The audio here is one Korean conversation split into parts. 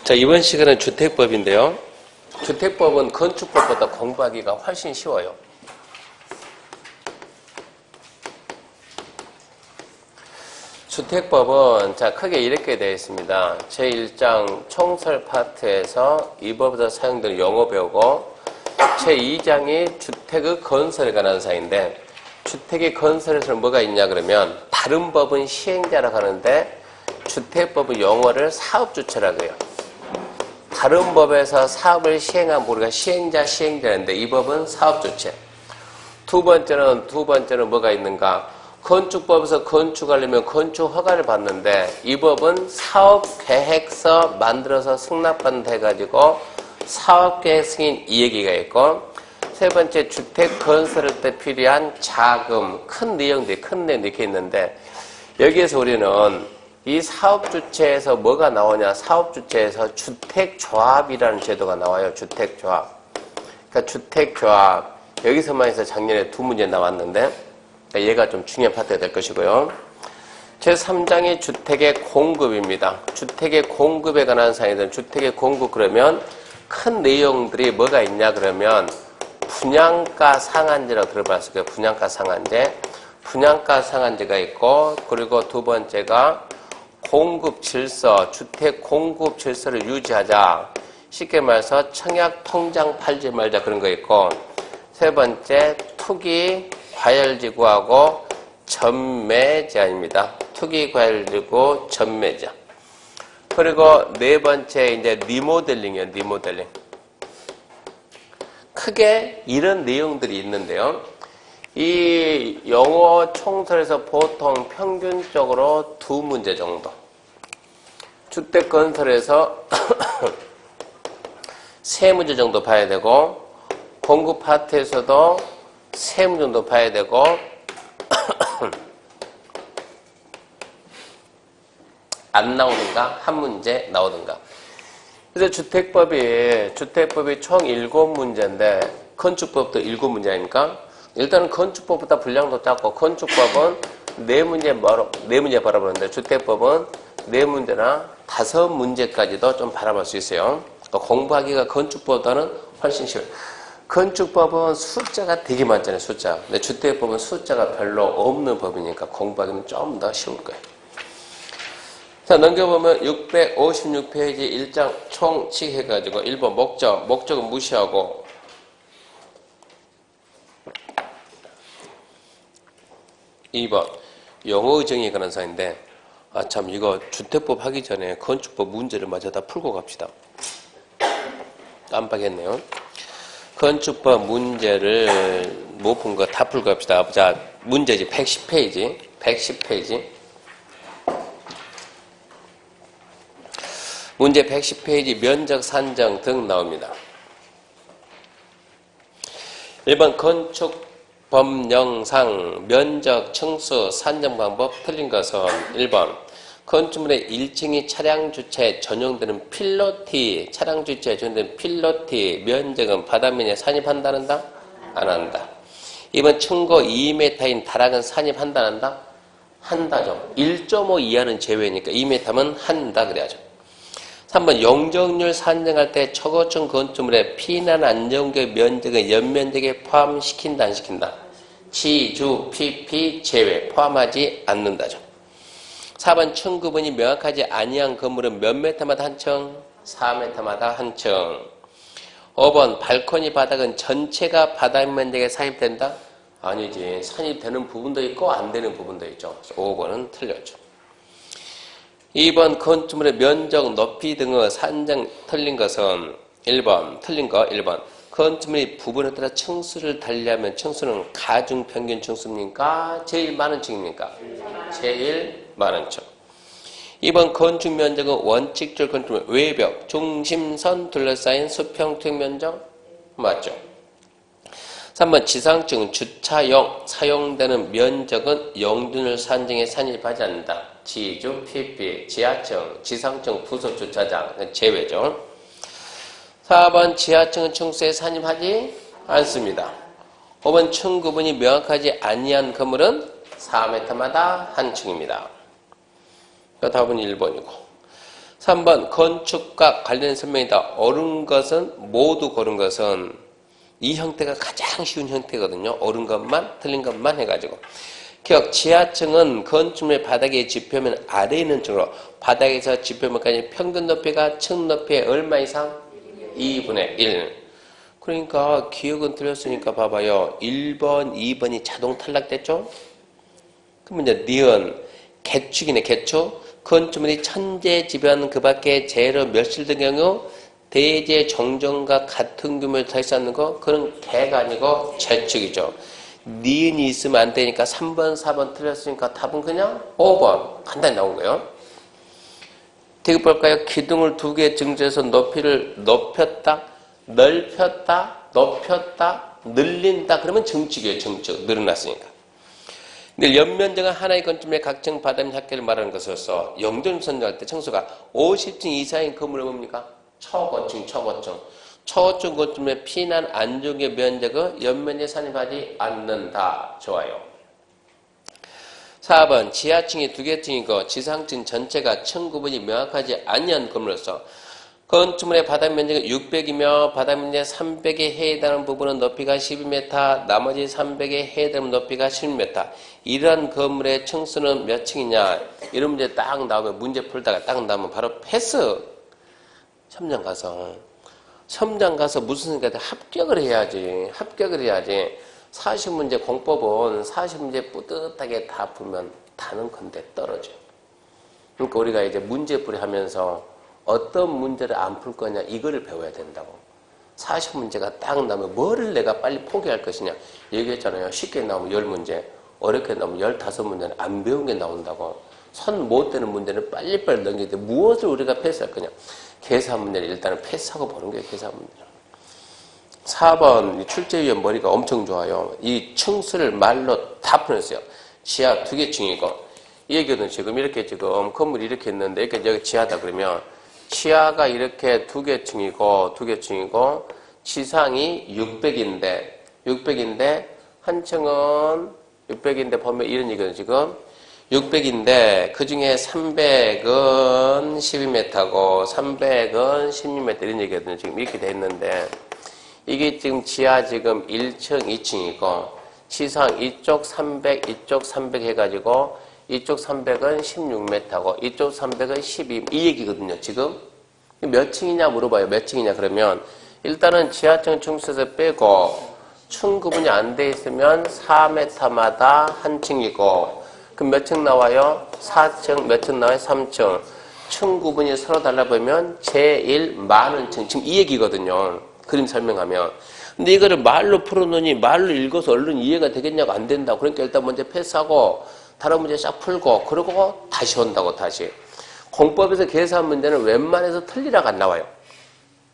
자, 이번 시간은 주택법인데요. 주택법은 건축법보다 공부하기가 훨씬 쉬워요. 주택법은 자 크게 이렇게 되어 있습니다. 제1장 총설 파트에서 이 법에서 사용되는 용어 배우고 제2장이 주택의 건설에 관한 사항인데 주택의 건설에서는 뭐가 있냐 그러면 다른 법은 시행자라고 하는데 주택법의 용어를 사업주체라고 해요. 다른 법에서 사업을 시행한 우리가 시행자인데 이 법은 사업주체. 두 번째는 뭐가 있는가? 건축법에서 건축하려면 건축허가를 받는데 이 법은 사업계획서 만들어서 승낙받는다 해가지고 사업계획 승인 이 얘기가 있고 세 번째 주택 건설할 때 필요한 자금, 큰 내용들이 이렇게 있는데 여기에서 우리는 이 사업주체에서 뭐가 나오냐? 사업주체에서 주택조합이라는 제도가 나와요. 주택조합. 그러니까 주택조합. 여기서만 해서 작년에 2문제 나왔는데 얘가 좀 중요한 파트가 될 것이고요. 제3장이 주택의 공급입니다. 주택의 공급에 관한 사항이든 주택의 공급 그러면 큰 내용들이 뭐가 있냐 그러면 분양가 상한제라고 들어봤을 거예요. 분양가 상한제. 분양가 상한제가 있고 그리고 두 번째가 공급 질서, 주택 공급 질서를 유지하자. 쉽게 말해서 청약 통장 팔지 말자 그런 거 있고 세 번째 투기 과열지구하고 전매 제한입니다. 투기 과열지구 전매 제한. 그리고 네 번째 이제 리모델링이에요. 리모델링. 크게 이런 내용들이 있는데요. 이 영어 총설에서 보통 평균적으로 2문제 정도. 주택 건설에서 3문제 정도 봐야 되고 공급 파트에서도 3문제 정도 봐야 되고 안 나오든가 한 문제 나오든가. 그래서 주택법이 총 7문제인데 건축법도 7문제 아닙니까? 일단은 건축법보다 분량도 작고 건축법은 4문제 바라보는데 주택법은 4문제나 5문제까지도 좀 바라볼 수 있어요. 그러니까 공부하기가 건축법보다는 훨씬 쉬워요. 건축법은 숫자가 되게 많잖아요. 숫자. 근데 주택법은 숫자가 별로 없는 법이니까 공부하기는 좀 더 쉬울 거예요. 자, 넘겨보면 656페이지 1장 총칙 해가지고 1번 목적은 무시하고 2번 용어 정의에 관한 사항인데 참 이거 주택법 하기 전에 건축법 문제를 마저 다 풀고 갑시다. 깜빡했네요. 건축법 문제를 못 푼 거 다 풀고 갑시다. 자, 문제지 110페이지 문제 110페이지 면적 산정 등 나옵니다. 1번 건축법령상 면적, 층수, 산정 방법 틀린 것은 1번 건축물의 1층이 차량 주차에 전용되는 필로티, 차량 주차에 전용되는 필로티 면적은 바닥면에 산입한다는다? 안 한다. 2번 층고 2m인 다락은 산입한다 안 한다? 한다죠. 1.5 이하는 제외니까 2m면 한다 그래야죠. 3번 용적률 산정할 때 초고층 건축물의 피난 안정구역 면적은 연면적에 포함시킨다 안 시킨다? 지, 주, pp 제외 포함하지 않는다죠. 4번 층 구분이 명확하지 아니한 건물은 몇 m마다 한 층? 4m마다 한 층. 5번 발코니 바닥은 전체가 바닥 면적에 산입된다? 아니지. 산입되는 부분도 있고 안 되는 부분도 있죠. 5번은 틀렸죠. 2번 건축물의 면적, 높이 등의 산정 틀린 것은 1번 틀린 거 1번 건축물의 부분에 따라 층수를 달리하면 층수는 가중평균 층수입니까? 제일 많은 층입니까? 제일 많은 층. 2번 건축 면적은 원칙적 건축물 외벽, 중심선 둘러싸인 수평투입 면적 맞죠? 3번 지상층 주차용 사용되는 면적은 용도를 산정에 산입하지 않는다. 지주, PP, 지하층, 지상층 부속 주차장 제외죠. 4번 지하층은 층수에 산입하지 않습니다. 5번 층 구분이 명확하지 아니한 건물은 4m마다 한 층입니다. 답은 1번이고 3번 건축과 관련 설명이다. 옳은 것은 모두 고른 것은 이 형태가 가장 쉬운 형태거든요. 옳은 것만 틀린 것만 해가지고. 기억 지하층은 건축물 바닥의 지표면 아래에 있는 층으로 바닥에서 지표면까지 평균 높이가 층 높이의 얼마 이상? 2분의 1. 그러니까 기억은 틀렸으니까 봐봐요. 1번, 2번이 자동 탈락됐죠? 그러면 이제 니은 개축이네. 개축. 건축물이 천재지변 그 밖에 제로 멸실된 경우 대제 정정과 같은 규모를 달성하는 거 그건 개가 아니고 재축이죠. 니은이 있으면 안 되니까 3번, 4번 틀렸으니까 답은 그냥 5번. 간단히 나온 거예요. 대급 볼까요? 기둥을 2개 증제해서 높이를 높였다, 넓혔다, 높였다, 늘린다. 그러면 증축이에요. 증축. 늘어났으니까. 근데 연면적은 하나의 건축물의 각층 바닥면 합계를 말하는 것으로서 영점 선정할 때 청소가 50층 이상인 건물을 뭡니까? 초고층, 초고층. 초고층 건축물의 피난 안쪽의 면적은 연면에 산입하지 않는다. 좋아요. 4번 지하층이 2개 층이고 지상층 전체가 층 구분이 명확하지 않은 건물로서 건축물의 바닥 면적은 600이며 바닥 면적 300에 해당하는 부분은 높이가 12m, 나머지 300에 해당하는 높이가 10m. 이러한 건물의 층수는 몇 층이냐? 이런 문제 딱 나오면 문제 풀다가 딱 나오면 바로 패스. 첨장 가서 무슨 생각에 합격을 해야지. 합격을 해야지. 40문제 공법은 40문제 뿌듯하게 다 풀면 다는 건데 떨어져요. 그러니까 우리가 이제 문제풀이 하면서 어떤 문제를 안 풀 거냐 이거를 배워야 된다고. 40문제가 딱 나오면 뭐를 내가 빨리 포기할 것이냐. 얘기했잖아요. 쉽게 나오면 10문제, 어렵게 나오면 15문제는 안 배운 게 나온다고. 손 못 대는 문제는 빨리빨리 넘기는데 무엇을 우리가 패스할 거냐. 계산 문제를 일단은 패스하고 보는 거예요. 계산 문제를. 4번 출제위원 머리가 엄청 좋아요. 이 층수를 말로 다 풀었어요. 지하 2개 층이고 이 얘기는 지금 이렇게 지금 건물이 이렇게 있는데 이렇게 여기 지하다 그러면 지하가 이렇게 2개 층이고 지상이 600인데 한 층은 600인데 보면 이런 얘기는 지금 600인데 그 중에 300은 12m고 300은 16m 이런 얘기거든요. 지금 이렇게 돼 있는데 이게 지금 지하 지금 1층, 2층이고 지상 이쪽 300, 이쪽 300 해가지고 이쪽 300은 16m고 이쪽 300은 12 이 얘기거든요. 지금 몇 층이냐 물어봐요. 몇 층이냐 그러면 일단은 지하층 층수에서 빼고 층 구분이 안 돼 있으면 4m마다 한 층이고 그럼 몇 층 나와요? 4층. 몇 층 나와요? 3층. 층 구분이 서로 달라 보이면 제1 많은 층. 지금 이 얘기거든요. 그림 설명하면. 근데 이거를 말로 풀어놓으니 말로 읽어서 얼른 이해가 되겠냐고 안 된다고. 그러니까 일단 먼저 패스하고 다른 문제 싹 풀고 그러고 다시 온다고 다시. 공법에서 계산 문제는 웬만해서 틀리라고 안 나와요.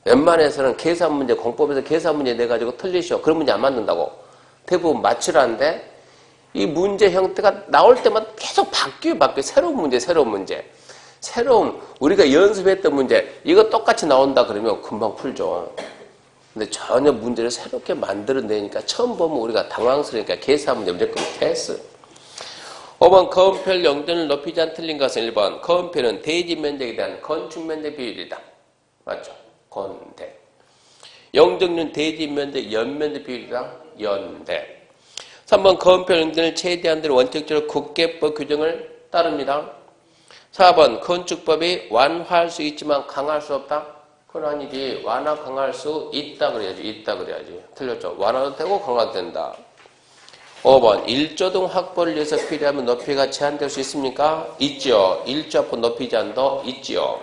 웬만해서는 계산 문제, 공법에서 계산 문제 내가지고 틀리셔. 그런 문제 안 맞는다고. 대부분 맞추라는데 이 문제 형태가 나올 때마다 계속 바뀌어요. 새로운 문제. 우리가 연습했던 문제, 이거 똑같이 나온다 그러면 금방 풀죠. 근데 전혀 문제를 새롭게 만들어내니까 처음 보면 우리가 당황스러우니까 계산 문제 무조건 패스. 5번 거음표를 영전을 높이지 않은 틀린 것은 1번 거음표는 대지 면적에 대한 건축 면적 비율이다. 맞죠? 건대. 영정률 대지 면적 연면적 비율이다. 연대. 3번 거음표 영전을 최대한 대로 원칙적으로 국계법 규정을 따릅니다. 4번 건축법이 완화할 수 있지만 강화할 수 없다. 그건 아니지. 완화 강화할 수 있다 그래야지. 틀렸죠. 완화도 되고 강화도 된다. 5번 1조등 확보를 위해서 필요하면 높이가 제한될 수 있습니까? 있죠. 1조 앞으로 높이 제한도 있죠.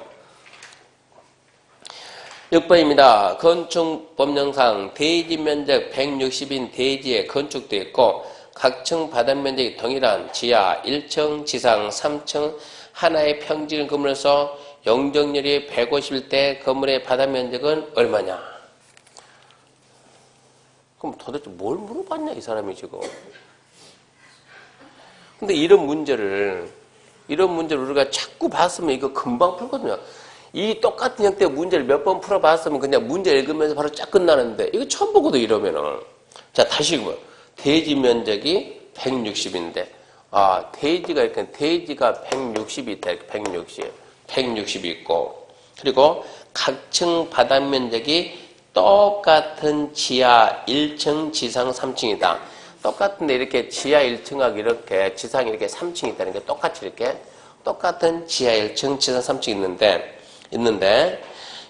6번입니다. 건축법령상 대지 면적 160인 대지에 건축되어 있고 각층 바닥 면적이 동일한 지하 1층, 지상 3층 하나의 평지 건물에서 영정률이 150일 때 건물의 바닥 면적은 얼마냐? 그럼 도대체 뭘 물어봤냐 이 사람이 지금. 근데 이런 문제를 우리가 자꾸 봤으면 이거 금방 풀거든요. 이 똑같은 형태의 문제를 몇 번 풀어봤으면 그냥 문제 읽으면서 바로 쫙 끝나는데 이거 처음 보거든 이러면은. 자 다시 뭐 대지 면적이 160인데 대지가 이렇게 대지가 160이 있다. 이렇게 160. 160이 있고, 그리고 각층 바닥 면적이 똑같은 지하 1층, 지상 3층이다. 똑같은데 이렇게 지하 1층하고 이렇게 지상 이렇게 3층이 있다는 게 똑같이 이렇게 똑같은 지하 1층, 지상 3층 있는데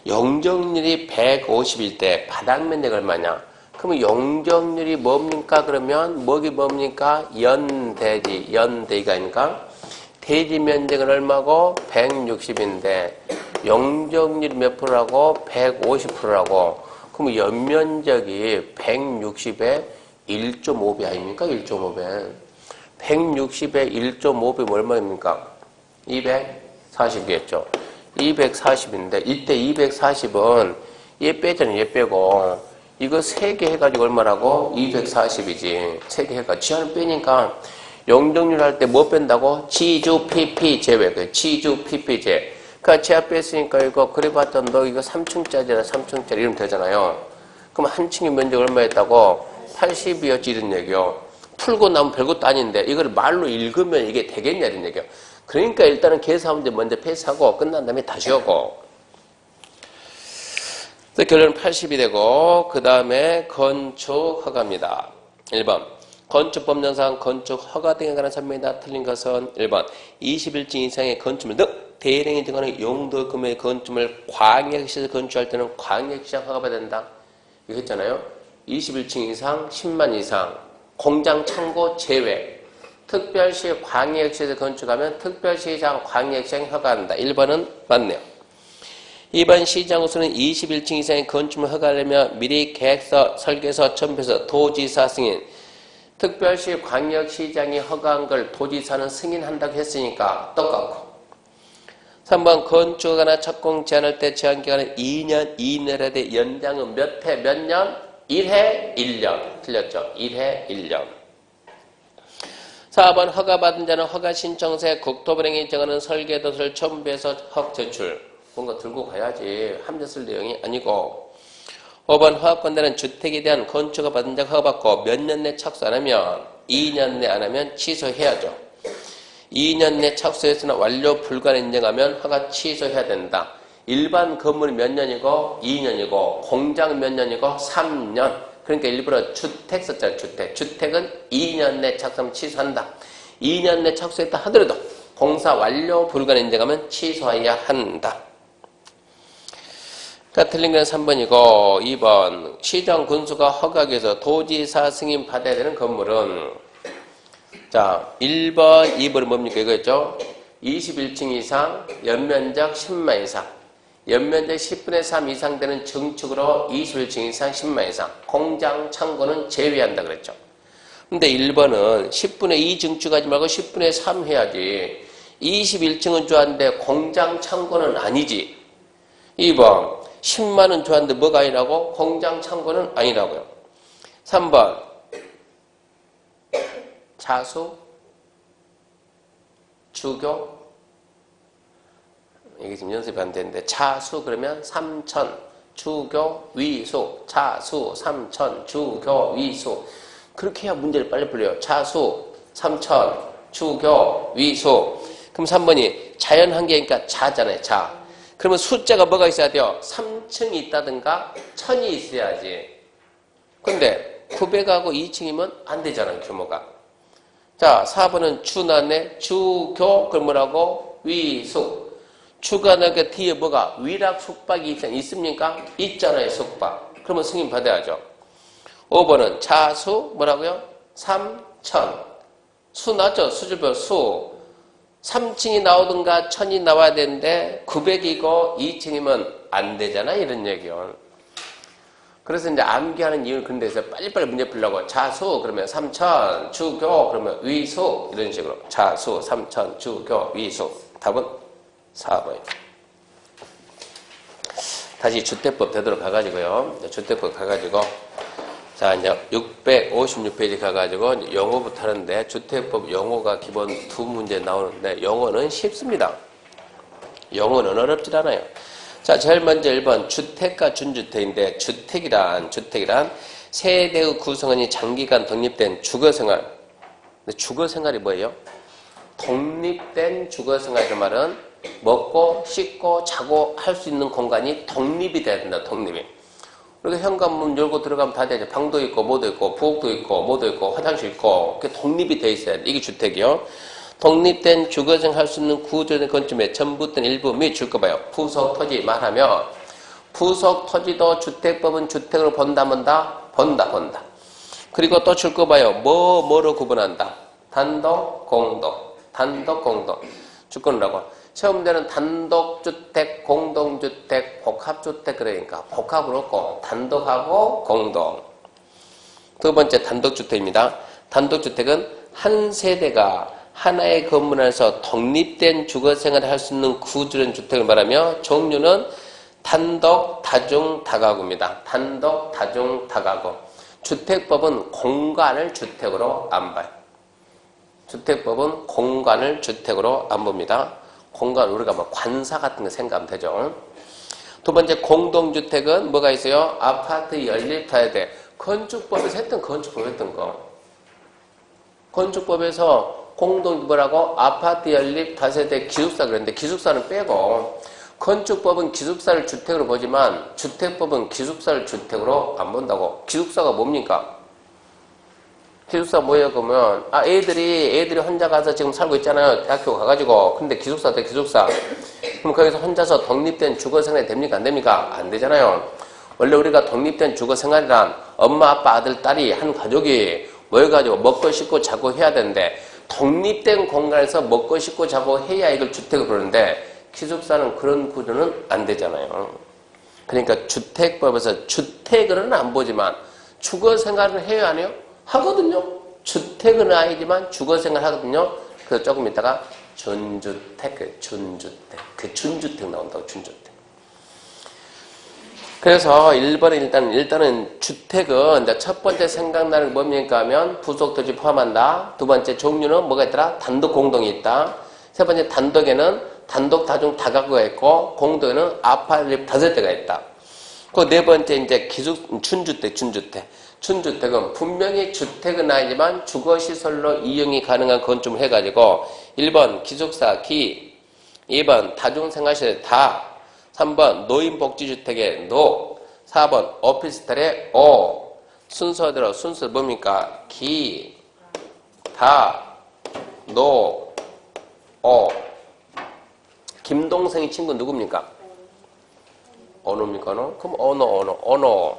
용적률이 150일 때 바닥 면적이 얼마냐? 그러면 용적률이 뭡니까? 그러면 뭐기 뭡니까? 연대지가 아닙니까? 대지 면적은 얼마고? 160인데 용적률이 몇 프로라고? 150%라고. 그럼 연면적이 160에 1.5배 아닙니까? 1.5배. 160에 1.5배면 얼마입니까? 240이겠죠. 240인데 이때 240은 얘 빼잖아요. 얘 빼고 이거 3개 해가지고 얼마라고? 240이지. 3개 해가지고 지하를 빼니까 용적률 할 때 뭐 뺀다고? 지주 PP 제외. 지주 PP 제. 그러니까 지하 뺐으니까 이거 그래봤자 너 이거 3층짜리나 3층짜리 이러면 되잖아요. 그럼 한 층의 면적 얼마였다고? 80이었지 이런 얘기요. 풀고 나면 별것도 아닌데 이걸 말로 읽으면 이게 되겠냐 이런 얘기요. 그러니까 일단은 계산 문제 먼저 패스하고 끝난 다음에 다시 오고. 결론은 80이 되고 그 다음에 건축 허가입니다. 1번 건축법령상 건축 허가 등에 관한 설명이다. 틀린 것은 1번 21층 이상의 건축물 등 대량이 증가하는 용도 규모의 건축물 광역시에서 건축할 때는 광역시장 허가받아야 된다. 이거 했잖아요. 21층 이상 10만 이상 공장 창고 제외 특별시 광역시에서 건축하면 특별시장 광역시장 허가한다. 1번은 맞네요. 2번 시장 우선은 21층 이상의 건축물 허가하려면 미리 계획서, 설계서, 첨부해서 도지사 승인 특별시 광역시장이 허가한 걸 도지사는 승인한다고 했으니까 똑같고 3번 건축하거나 착공 제한할 때 제한기간은 2년 이내라 돼 연장은 몇 해 몇 년? 1해 1년 틀렸죠. 1해 1년 4번 허가받은 자는 허가 신청서에 국토부령이 정하는 설계도서를 첨부해서 허 제출 뭔가 들고 가야지 함재 쓸 내용이 아니고 5번 허가권자는 주택에 대한 건축허가 받은 자가 허가받고 몇 년 내 착수 안 하면 2년 내 안 하면 취소해야죠. 2년 내 착수했으나 완료 불가를 인정하면 허가 취소해야 된다. 일반 건물이 몇 년이고 2년이고 공장 몇 년이고 3년 그러니까 일부러 주택 썼잖아요. 주택은 2년 내 착수하면 취소한다. 2년 내 착수했다 하더라도 공사 완료 불가를 인정하면 취소해야 한다. 그러니까 틀린 건 3번이고 2번 시장 군수가 허가해서 도지사 승인 받아야 되는 건물은 자 1번 2번은 뭡니까 이거였죠. 21층 이상 연면적 10만 이상 연면적 10분의 3 이상 되는 증축으로 21층 이상 10만 이상 공장 창고는 제외한다 그랬죠. 근데 1번은 10분의 2 증축하지 말고 10분의 3 해야지 21층은 좋아하는데 공장 창고는 아니지. 2번 10만원 좋아하는데 뭐가 아니라고? 공장 창고는 아니라고요. 3번 자수 주교 이게 지금 연습이 안 되는데 차수 그러면 3천 주교 위수 차수 3천 주교 위수 그렇게 해야 문제를 빨리 풀려요. 차수 3천 주교 위수 그럼 3번이 자연환경이니까 자잖아요. 자 그러면 숫자가 뭐가 있어야 돼요? 3층이 있다든가 1000이 있어야지. 근데 900하고 2층이면 안 되잖아요. 규모가. 자 4번은 주나네 주교 그럼 뭐라고? 위수 주간하게 뒤에 뭐가? 위락 숙박이 있습니까? 있잖아요. 숙박. 그러면 승인 받아야죠. 5번은 자수 뭐라고요? 3천 수 나죠? 수주별 수 3층이 나오든가 1000이 나와야 되는데 900이고 2층이면 안 되잖아 이런 얘기요. 그래서 이제 암기하는 이유는 그런 데서 빨리빨리 문제 풀려고 자수 그러면 3천 주교 그러면 위수 이런 식으로 자수 3천 주교 위수 답은 4번. 다시 주택법 되도록 가가지고요. 주택법 가가지고 자 이제 656페이지 가가지고 이제 영어부터 하는데 주택법 영어가 기본 2문제 나오는데 영어는 쉽습니다. 영어는 어렵지 않아요. 자 제일 먼저 1번 주택과 준주택인데 주택이란 세대의 구성원이 장기간 독립된 주거생활. 근데 주거생활이 뭐예요? 독립된 주거생활이란 말은 먹고 씻고 자고 할 수 있는 공간이 독립이 돼야 된다. 독립이. 그리고 현관문 열고 들어가면 다 되죠. 방도 있고 뭐도 있고 부엌도 있고 뭐도 있고 화장실 있고 그게 독립이 돼 있어야 돼. 이게 주택이요. 독립된 주거생 할 수 있는 구조된 건축물의 전부된 일부 및 줄거봐요. 부속 토지 말하며 부속 토지도 주택법은 주택으로 본다. 본다. 그리고 또 줄거봐요. 뭐로 구분한다. 단독, 공동. 주권이라고. 시험 문제는 단독주택, 공동주택, 복합주택 그러니까 복합으로 없고 단독하고 공동. 두 번째 단독주택입니다. 단독주택은 한 세대가 하나의 건물 안에서 독립된 주거생활을 할 수 있는 구조된 주택을 말하며 종류는 단독, 다중, 다가구입니다. 단독, 다중, 다가구. 주택법은 공간을 주택으로 안 봐요. 주택법은 공간을 주택으로 안 봅니다. 공간, 우리가 뭐 관사 같은 거 생각하면 되죠. 두 번째, 공동주택은 뭐가 있어요? 아파트 연립타야돼. 건축법에서 했던 거. 건축법에서 공동 뭐라고? 아파트 연립 다세대 기숙사 그랬는데 기숙사는 빼고 건축법은 기숙사를 주택으로 보지만 주택법은 기숙사를 주택으로 안 본다고. 기숙사가 뭡니까? 기숙사 뭐예요? 그러면 애들이 혼자 가서 지금 살고 있잖아요. 대학교 가가지고. 근데 기숙사 돼 기숙사. 그럼 거기서 혼자서 독립된 주거생활이 됩니까? 안 됩니까? 안 되잖아요. 원래 우리가 독립된 주거생활이란 엄마, 아빠, 아들, 딸이 한 가족이 모여가지고 먹고 씻고 자고 해야 되는데 독립된 공간에서 먹고 씻고 자고 해야 이걸 주택을 부르는데 기숙사는 그런 구조는 안 되잖아요. 그러니까 주택법에서 주택은 안 보지만 주거생활은 해야 안 해요? 하거든요. 주택은 아니지만 주거생활 하거든요. 그래서 조금 있다가 준주택. 그 준주택 나온다고, 준주택. 그래서 1번은 일단은 주택은 이제 첫 번째 생각나는 게 뭡니까 하면 부속토지 포함한다. 두 번째 종류는 뭐가 있더라? 단독, 공동이 있다. 세 번째 단독에는 단독, 다중, 다가구가 있고 공동에는 아파트 다섯 대가 있다. 그 네 번째 이제 준주택. 준주택은 분명히 주택은 아니지만 주거시설로 이용이 가능한 건축을 해가지고 1번 기숙사 기, 2번 다중생활시설 다, 3번 노인복지주택의 노, 4번 오피스텔의 오. 순서대로 순서 뭡니까? 기, 다, 노, 오. 김동생이 친구 누굽니까? 언어입니까? 그럼 언어.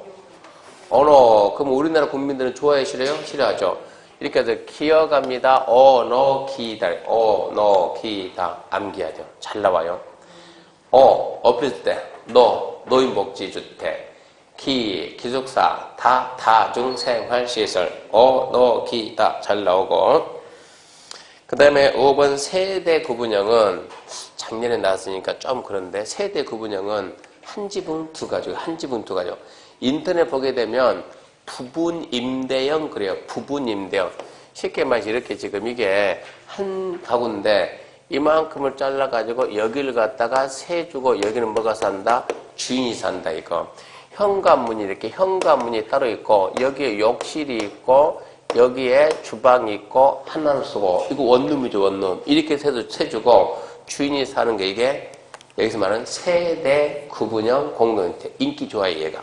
그럼 우리나라 국민들은 좋아해, 싫어요? 싫어하죠. 이렇게 해서 기어갑니다. 기다. 기다. 암기하죠. 잘 나와요. 오피스텔, 노인복지주택, 기숙사, 다중생활시설, 기다. 잘 나오고. 그 다음에 5번 세대 구분형은 작년에 나왔으니까 좀 그런데 세대 구분형은 한 지붕 두 가지. 인터넷 보게 되면 부분 임대형 그래요. 부분 임대형. 쉽게 말해서 이렇게 지금 이게 한 가구인데 이만큼을 잘라가지고 여기를 갖다가 세 주고 여기는 뭐가 산다? 주인이 산다 이거. 현관문이 이렇게 현관문이 따로 있고 여기에 욕실이 있고 여기에 주방이 있고 하나를 쓰고 이거 원룸이죠 원룸. 이렇게 세 주고 주인이 사는 게 이게 여기서 말하는 세대 구분형 공동주택. 인기 좋아요 얘가.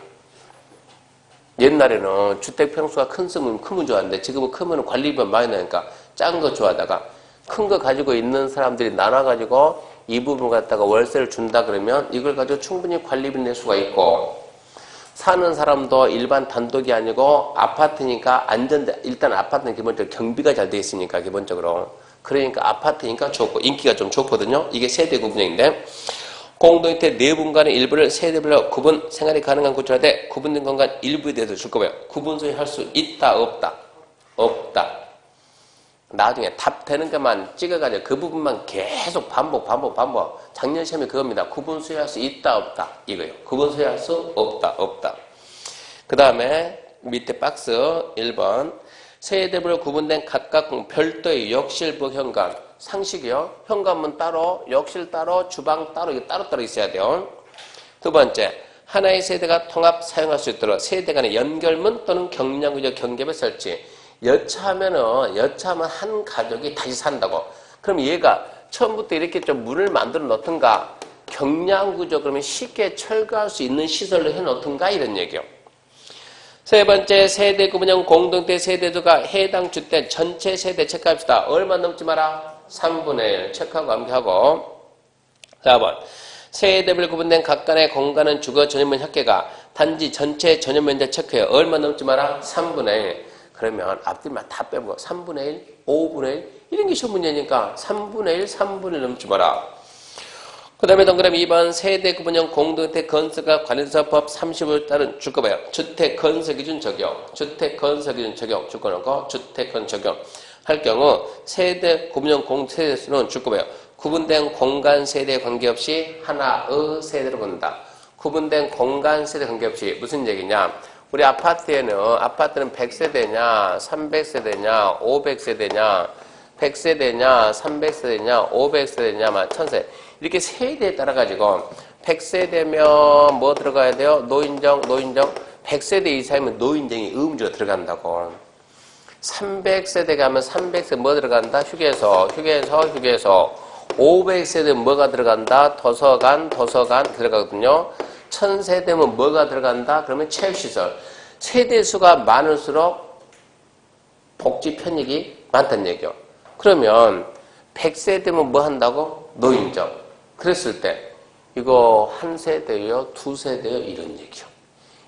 옛날에는 주택 평수가 크면 좋아하는데 지금은 크면 관리비가 많이 나니까 작은 거 좋아하다가 큰 거 가지고 있는 사람들이 나눠가지고 이 부분 갖다가 월세를 준다 그러면 이걸 가지고 충분히 관리비 낼 수가 있고 사는 사람도 일반 단독이 아니고 아파트니까 일단 아파트는 기본적으로 경비가 잘 돼 있으니까 기본적으로 그러니까 아파트니까 좋고 인기가 좀 좋거든요. 이게 세대 구분형인데 공동주택 내분간의 일부를 세대별로 구분 생활이 가능한 구조라되 구분된 공간 일부에 대해서 줄 거예요. 구분 소유할 수 있다 없다. 나중에 답 되는 것만 찍어가지고 그 부분만 계속 반복. 작년 시험이 그겁니다. 구분 소유할 수 있다 없다 이거예요. 구분 소유할 수 없다. 그 다음에 밑에 박스 1번 세대별로 구분된 각각 별도의 욕실, 부엌, 현관 상식이요. 현관문 따로, 욕실 따로, 주방 따로 이게 따로따로 있어야 돼요. 두 번째, 하나의 세대가 통합 사용할 수 있도록 세대 간의 연결문 또는 경량구조 경계별 설치. 여차하면 한 가족이 다시 산다고. 그럼 얘가 처음부터 이렇게 좀 문을 만들어 놓던가, 경량구조 그러면 쉽게 철거할 수 있는 시설로 해놓던가 이런 얘기요. 세 번째, 세대 구분형 공동대 세대수가 해당 주택 전체 세대 체크합시다. 얼마 넘지 마라? 3분의 1 체크하고 암기하고. 4번, 세대별 구분된 각간의 공간은 주거 전용면 협계가 단지 전체 전용면적 체크해요. 얼마 넘지 마라? 3분의 1. 그러면 앞뒤만 다 빼고 3분의 1, 5분의 1 이런 게 시험 문제니까 3분의 1, 3분의 1 넘지 마라. 그 다음에 동그라미 2번 세대 구분형 공동주택 건설과 관리사법 35에 따른 주거봐요. 주택 건설 기준 적용, 주택 건설 기준 적용, 주거놓고 주택 건설 적용 할 경우 세대 구분형 공세대 수는 주거봐요. 구분된 공간 세대에 관계없이 하나의 세대로 본다. 구분된 공간 세대 관계없이 무슨 얘기냐? 우리 아파트는 100세대냐, 300세대냐, 500세대냐, 100세대냐, 300세대냐, 500세대냐, 1000세대. 이렇게 세대에 따라가지고, 100세대면 뭐 들어가야 돼요? 노인정. 100세대 이상이면 노인정이 의무적으로 들어간다고. 300세대 가면 300세대 뭐 들어간다? 휴게소. 500세대면 뭐가 들어간다? 도서관 들어가거든요. 1000세대면 뭐가 들어간다? 그러면 체육시설. 세대수가 많을수록 복지 편익이 많다는 얘기요. 그러면 100세대면 뭐 한다고? 노인정. 그랬을 때 이거 한 세대요, 두 세대요 이런 얘기요.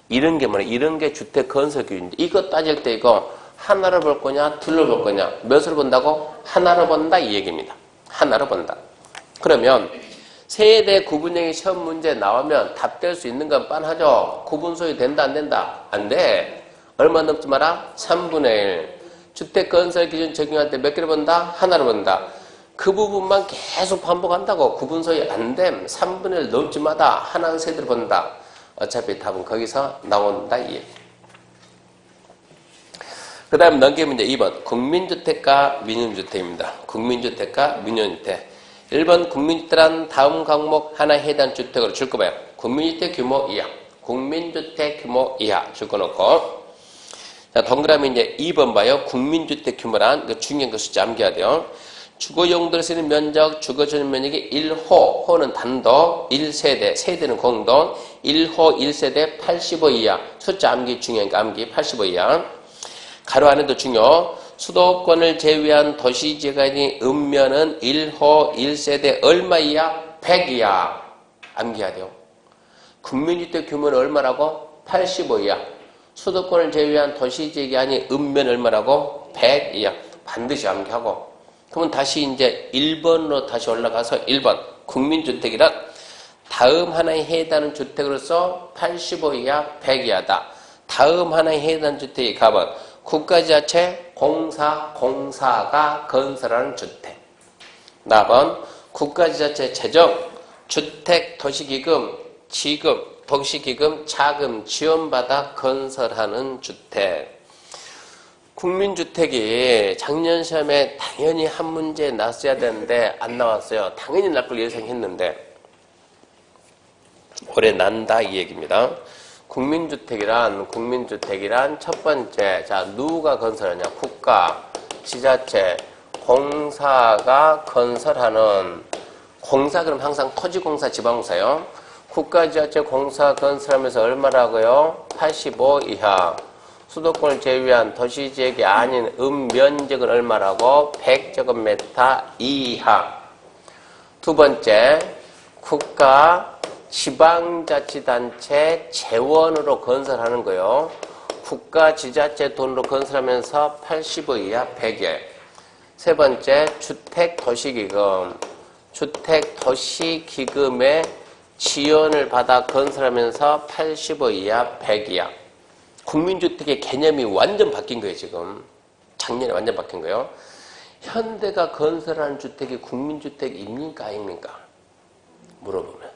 이런 게 뭐냐? 이런 게 주택 건설 규율인데 이거 따질 때 이거 하나로 볼 거냐, 둘로 볼 거냐? 몇으로 본다고? 하나로 본다 이 얘기입니다. 하나로 본다. 그러면 세대 구분형의 시험 문제 나오면 답될 수 있는 건 빤하죠. 구분소유 된다 안 된다? 안 돼. 얼마 넘지 마라? 3분의 1. 주택 건설 기준 적용할 때 몇 개를 본다? 하나로 본다. 그 부분만 계속 반복한다고 구분소유 안 됨. 3분의 1 넘지 마다 하나의 세대를 본다. 어차피 답은 거기서 나온다 이 얘기. 그 다음 넘게 문제 2번 국민주택과 민영주택입니다. 국민주택과 민영주택. 1번 국민주택란 다음 과목 하나 해당 주택으로 줄 거 봐요. 국민주택 규모 이하, 국민주택 규모 이하 줄 거 놓고. 자, 동그라미 이제 2번 봐요. 국민주택 규모란 그 중요한 거 숫자 암기해야 돼요. 주거용도로 쓰는 면적, 주거 전용 면적이 1호, 호는 단독, 1세대, 세대는 공동, 1호 1세대 85 이하. 숫자 암기 중요한 거 암기 85 이하. 가로 안에도 중요. 수도권을 제외한 도시지역이 아닌 읍면은 1호 1세대 얼마 이하? 100 이하. 암기해야 돼요. 국민주택 규모는 얼마라고? 85 이하. 수도권을 제외한 도시지역이 아닌 읍면 얼마라고? 100 이하. 반드시 암기하고. 그러면 다시 이제 1번으로 다시 올라가서 1번. 국민주택이란 다음 하나에 해당하는 주택으로서 85 이하, 100 이하다. 다음 하나에 해당하는 주택이 가면 국가지자체 공사가 건설하는 주택. 나번 국가지자체 재정 주택도시기금 지금 도시기금 자금 지원받아 건설하는 주택. 국민주택이 작년 시험에 당연히 한 문제 났어야 되는데 안 나왔어요. 당연히 날 걸 예상했는데 올해 난다 이 얘기입니다. 국민주택이란 첫 번째, 자, 누가 건설하냐? 국가, 지자체, 공사가 건설하는, 공사 그럼 항상 토지공사, 지방공사요. 국가, 지자체, 공사 건설하면서 얼마라고요? 85 이하. 수도권을 제외한 도시지역이 아닌 읍면적은 얼마라고? 100제곱미터 이하. 두 번째, 국가, 지방자치단체 재원으로 건설하는 거요. 국가 지자체 돈으로 건설하면서 85 이하 100에. 세 번째, 주택도시기금의 지원을 받아 건설하면서 85 이하 100 이하. 국민주택의 개념이 완전 바뀐 거예요, 지금. 작년에 완전 바뀐 거예요. 현대가 건설하는 주택이 국민주택입니까, 아닙니까? 물어보면.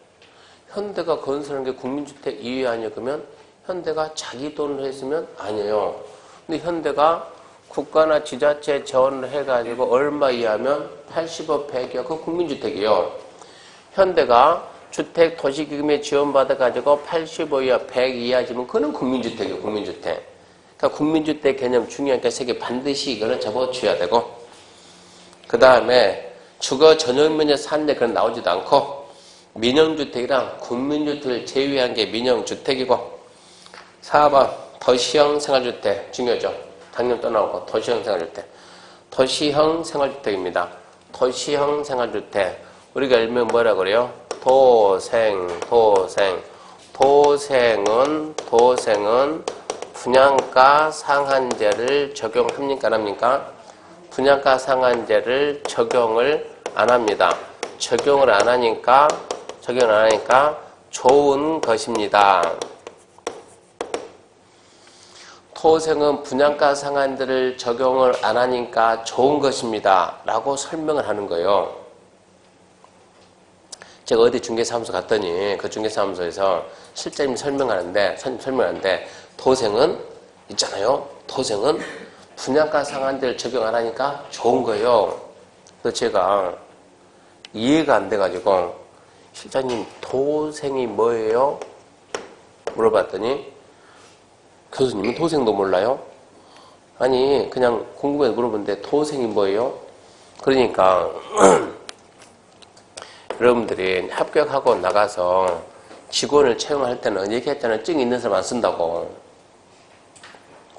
현대가 건설한 게 국민주택 이외 아니에요? 그러면 현대가 자기 돈으로 했으면 아니에요. 근데 현대가 국가나 지자체 재원을 해가지고 얼마 이하면 85, 100이요. 그거 국민주택이에요. 현대가 주택 도시기금에 지원받아가지고 85 이하, 100 이하지만 그거는 국민주택이에요. 국민주택. 그러니까 국민주택 개념 중요하니까 세 개 반드시 이거는 접어줘야 되고. 그 다음에 주거 전용면에 사는데 그건 나오지도 않고 민영주택이랑 군민주택을 제외한 게 민영주택이고 4번 도시형 생활주택 중요하죠. 당연 떠나오고 도시형 생활주택. 도시형 생활주택입니다. 도시형 생활주택. 우리가 일명 뭐라 그래요? 도생은 분양가 상한제를 적용합니까? 안 합니까? 분양가 상한제를 적용을 안 합니다. 적용을 안 하니까 좋은 것입니다. 토생은 분양가 상한제를 적용을 안 하니까 좋은 것입니다. 라고 설명을 하는 거예요. 제가 어디 중개사무소 갔더니 그 중개사무소에서 실장님이 설명하는데 토생은 있잖아요. 토생은 분양가 상한제를 적용 안 하니까 좋은 거예요. 그래서 제가 이해가 안 돼가지고 실장님 토생이 뭐예요? 물어봤더니 교수님은 토생도 몰라요? 아니 그냥 궁금해서 물어보는데 토생이 뭐예요? 그러니까 여러분들이 합격하고 나가서 직원을 채용할 때는 얘기했잖아요. 증 있는 사람 안 쓴다고.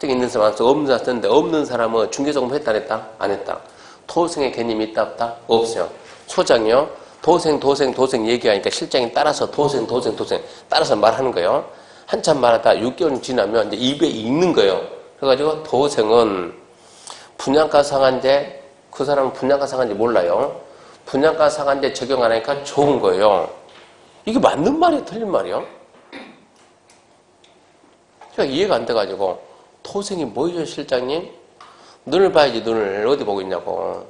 증 있는 사람 안 쓰고 없는 사람 쓰는데 없는 사람은 중개적으로 했다 안 했다? 안 했다. 토생의 개념이 있다 없다? 없어요. 소장이요. 도생 얘기하니까 실장이 따라서 도생 따라서 말하는 거예요. 한참 말하다 6개월 지나면 이제 입에 익는 거예요. 그래가지고 도생은 분양가 상한제, 그 사람은 분양가 상한제 몰라요. 분양가 상한제 적용 안 하니까 좋은 거예요. 이게 맞는 말이에요? 틀린 말이에요? 제가 이해가 안 돼가지고 토생이 뭐예요 실장님? 눈을 봐야지 눈을 어디 보고 있냐고.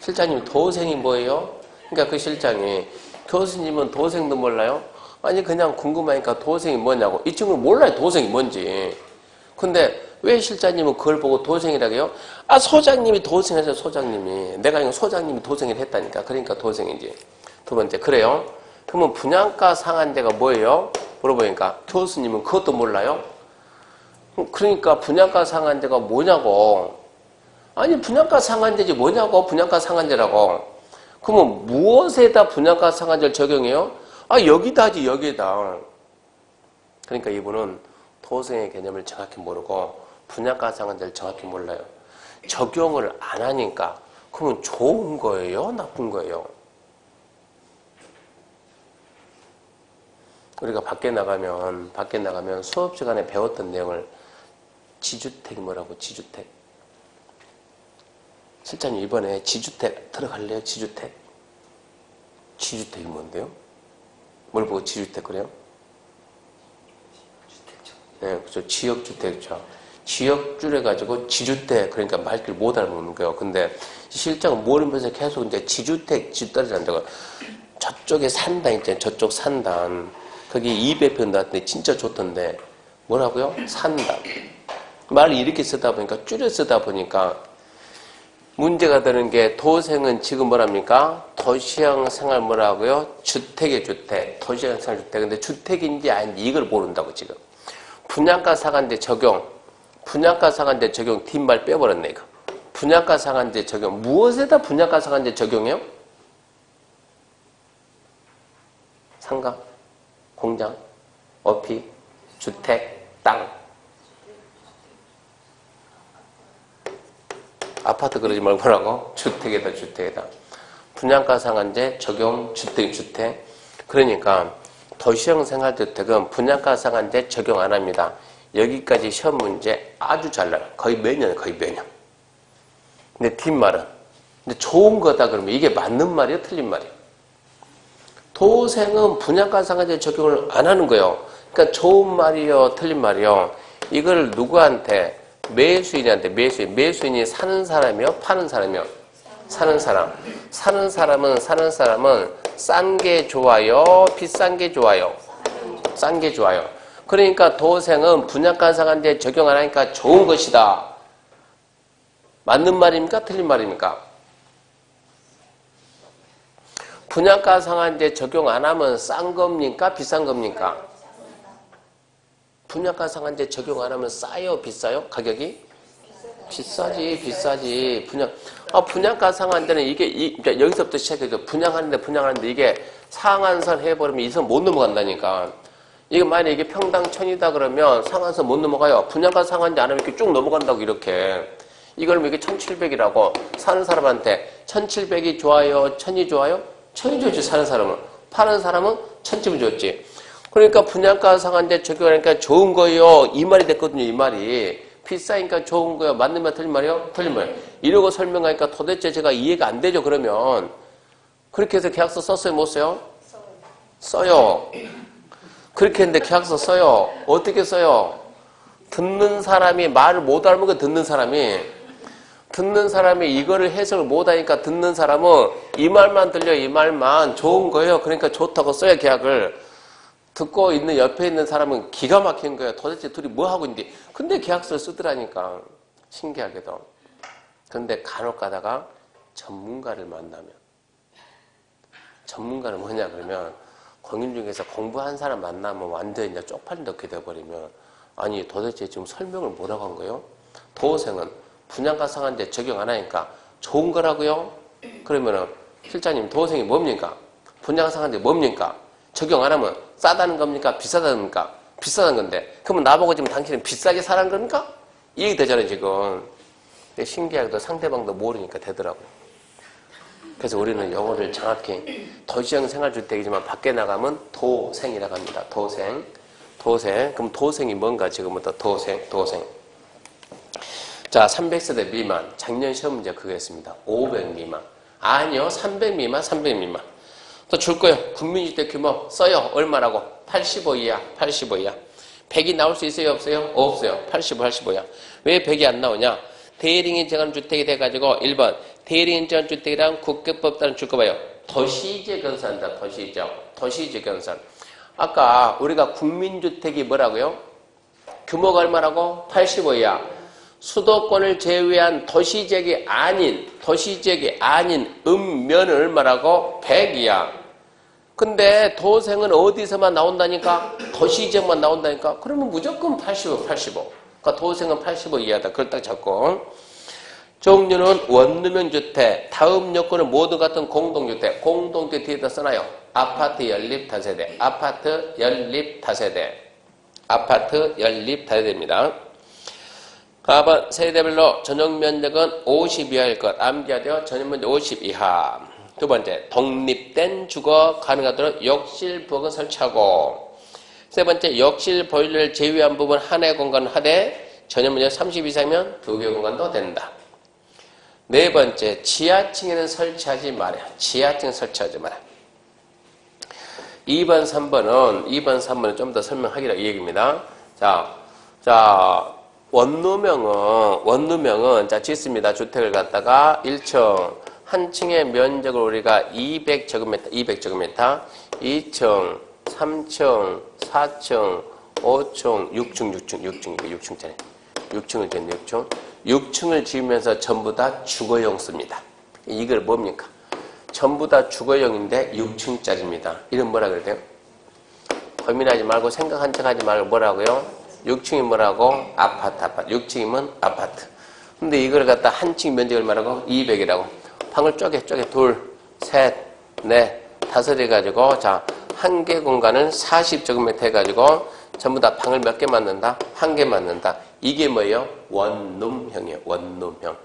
실장님 도생이 뭐예요? 그러니까 그 실장이 교수님은 도생도 몰라요? 아니 그냥 궁금하니까 도생이 뭐냐고. 이 친구는 몰라요 도생이 뭔지. 근데 왜 실장님은 그걸 보고 도생이라고 해요? 아 소장님이 도생해서 소장님이 내가 이거 소장님이 도생을 했다니까. 그러니까 도생이지. 두 번째 그래요? 그러면 분양가 상한제가 뭐예요? 물어보니까 교수님은 그것도 몰라요? 그러니까 분양가 상한제가 뭐냐고. 아니 분양가 상한제지 뭐냐고. 분양가 상한제라고. 그러면 무엇에다 분양가 상한제를 적용해요? 아 여기다 하지 여기다. 그러니까 이분은 도생의 개념을 정확히 모르고 분양가 상한제를 정확히 몰라요. 적용을 안 하니까 그러면 좋은 거예요? 나쁜 거예요? 우리가 밖에 나가면 수업 시간에 배웠던 내용을 지주택이 뭐라고? 지주택. 실장님 이번에 지주택 들어갈래요? 지주택. 지주택이 뭔데요? 뭘 보고 지주택 그래요? 네, 그렇죠. 지역주택이죠. 지역 줄여가지고 지주택, 그러니까 말귀를 못 알아먹는 거예요. 근데 실장은 모르면서 계속 이제 지주택, 떨어진다고. 저쪽에 산다, 이제 저쪽 산다. 거기 200편 나왔더니 진짜 좋던데. 뭐라고요? 산다. 말을 이렇게 쓰다 보니까, 줄여 쓰다 보니까 문제가 되는 게 도생은 지금 뭐랍니까? 도시형 생활 뭐라고요? 주택의 주택. 도시형 생활 주택. 근데 주택인지 아닌지 이걸 모른다고 지금. 분양가 상한제 적용. 분양가 상한제 적용 뒷말 빼버렸네 이거. 분양가 상한제 적용. 무엇에다 분양가 상한제 적용해요? 상가, 공장, 어피, 주택, 땅. 아파트 그러지 말고 뭐라고? 주택에다. 분양가 상한제 적용 주택. 그러니까 도시형 생활주택은 분양가 상한제 적용 안 합니다. 여기까지 시험 문제 아주 잘 나요. 거의 매년. 근데 뒷말은 근데 좋은 거다 그러면 이게 맞는 말이에요? 틀린 말이에요? 도생은 분양가 상한제 적용을 안 하는 거예요. 그러니까 좋은 말이요? 틀린 말이요? 이걸 누구한테? 매수인이 사는 사람이요? 파는 사람이요? 사는 사람. 사는 사람은 싼 게 좋아요? 비싼 게 좋아요? 싼 게 좋아요. 그러니까 도생은 분양가 상한제 적용 안 하니까 좋은 것이다. 맞는 말입니까? 틀린 말입니까? 분양가 상한제 적용 안 하면 싼 겁니까? 비싼 겁니까? 분양가 상한제 적용 안 하면 싸요? 비싸요? 가격이? 비싸지. 분양가 상한제는 이제 여기서부터 시작해서 분양하는데 이게 상한선 해버리면 이 선 못 넘어간다니까. 이게 만약에 이게 평당 1000이다 그러면 상한선 못 넘어가요. 분양가 상한제 안 하면 이렇게 쭉 넘어간다고 이렇게. 이걸 이게 1700이라고 사는 사람한테 1700이 좋아요? 1000이 좋아요? 1000이 좋지 사는 사람은. 파는 사람은 1000쯤 좋지. 그러니까 분양가 상한제 적용하니까 좋은 거예요. 이 말이 됐거든요. 이 말이. 비싸니까 좋은 거예요. 맞는 말 틀린 말이요? 틀린 말. 이러고 설명하니까 도대체 제가 이해가 안 되죠. 그러면 그렇게 해서 계약서 썼어요? 못 써요? 써요. 그렇게 했는데 계약서 써요. 어떻게 써요? 듣는 사람이 말을 못 알아먹어. 듣는 사람이 이거를 해석을 못하니까 듣는 사람은 이 말만 들려. 이 말만 좋은 거예요. 그러니까 좋다고 써야 계약을. 듣고 있는 옆에 있는 사람은 기가 막힌 거예요. 도대체 둘이 뭐 하고 있는데. 근데 계약서를 쓰더라니까. 신기하게도. 근데 간혹 가다가 전문가를 만나면. 전문가는 뭐냐 그러면 공인 중에서 공부한 사람 만나면 완전히 이제 쪽팔린다 이렇게 돼버리면 아니 도대체 지금 설명을 뭐라고 한 거예요? 도어생은 분양가 상한제 적용 안 하니까 좋은 거라고요? 그러면은 실장님 도어생이 뭡니까? 분양가 상한제 뭡니까? 적용 안 하면 싸다는 겁니까? 비싸다는 겁니까? 비싸다는 건데 그러면 나보고 지금 당신은 비싸게 사라는 겁니까? 이 얘기 되잖아요 지금. 근데 신기하게도 상대방도 모르니까 되더라고요. 그래서 우리는 영어를 정확히 도시형 생활주택이지만 밖에 나가면 도생이라고 합니다. 도생. 그럼 도생이 뭔가 지금부터 도생. 자, 300세대 미만. 작년 시험 문제 그거였습니다. 500 미만. 아니요, 300 미만. 또 줄 거예요. 국민주택 규모 써요. 얼마라고? 85 이하. 100이 나올 수 있어요? 없어요? 없어요. 85이야. 왜 100이 안 나오냐? 대리인이 정한 주택이 돼가지고 1번 대리인 정한 주택이랑 국격법 따른 줄 거 봐요. 도시지역 건설한다. 도시지역 건설. 아까 우리가 국민주택이 뭐라고요? 규모가 얼마라고? 85 이하. 수도권을 제외한 도시지역이 아닌 읍면은 얼마라고? 100 이하. 근데 도생은 어디서만 나온다니까? 도시지역만 나온다니까? 그러면 무조건 85. 그러니까 도생은 85 이하다. 그걸 딱 잡고. 종류는 원룸형 주택. 다음 요건은 모두 같은 공동주택. 공동주택 뒤에다 써놔요. 아파트 연립 다세대입니다. 4번 세대별로 전용 면적은 50 이하일 것. 암기해야 돼요. 전용 면적 50 이하. 두 번째, 독립된 주거 가능하도록 욕실 부엌은 설치하고. 세 번째, 욕실 보일러를 제외한 부분 하나의 공간은 하되 전용 면적 30 이상이면 2개의 공간도 된다. 네 번째, 지하층에는 설치하지 마라. 2번, 3번은 좀 더 설명하기로 이 얘기입니다. 자, 원룸형은 자, 짓습니다. 주택을 갖다가 1층, 한 층의 면적을 우리가 200제곱미터, 2층, 3층, 4층, 5층, 6층짜리. 6층을 짓는 6층을 지으면서 전부 다 주거용 씁니다. 이걸 뭡니까? 전부 다 주거용인데 6층짜리입니다. 이름 뭐라 그래야 돼요? 고민하지 말고 생각한 척 하지 말고 뭐라고요? 6층이 뭐라고? 아파트. 6층이면 아파트. 근데 이걸 갖다 한 층 면적을 말하고 200이라고. 방을 쪼개. 둘, 셋, 넷, 다섯 해가지고, 자, 한 개 공간을 40제곱미터 해가지고, 전부 다 방을 몇 개 만든다? 한 개 만든다. 이게 뭐예요? 원룸형이에요. 원룸형.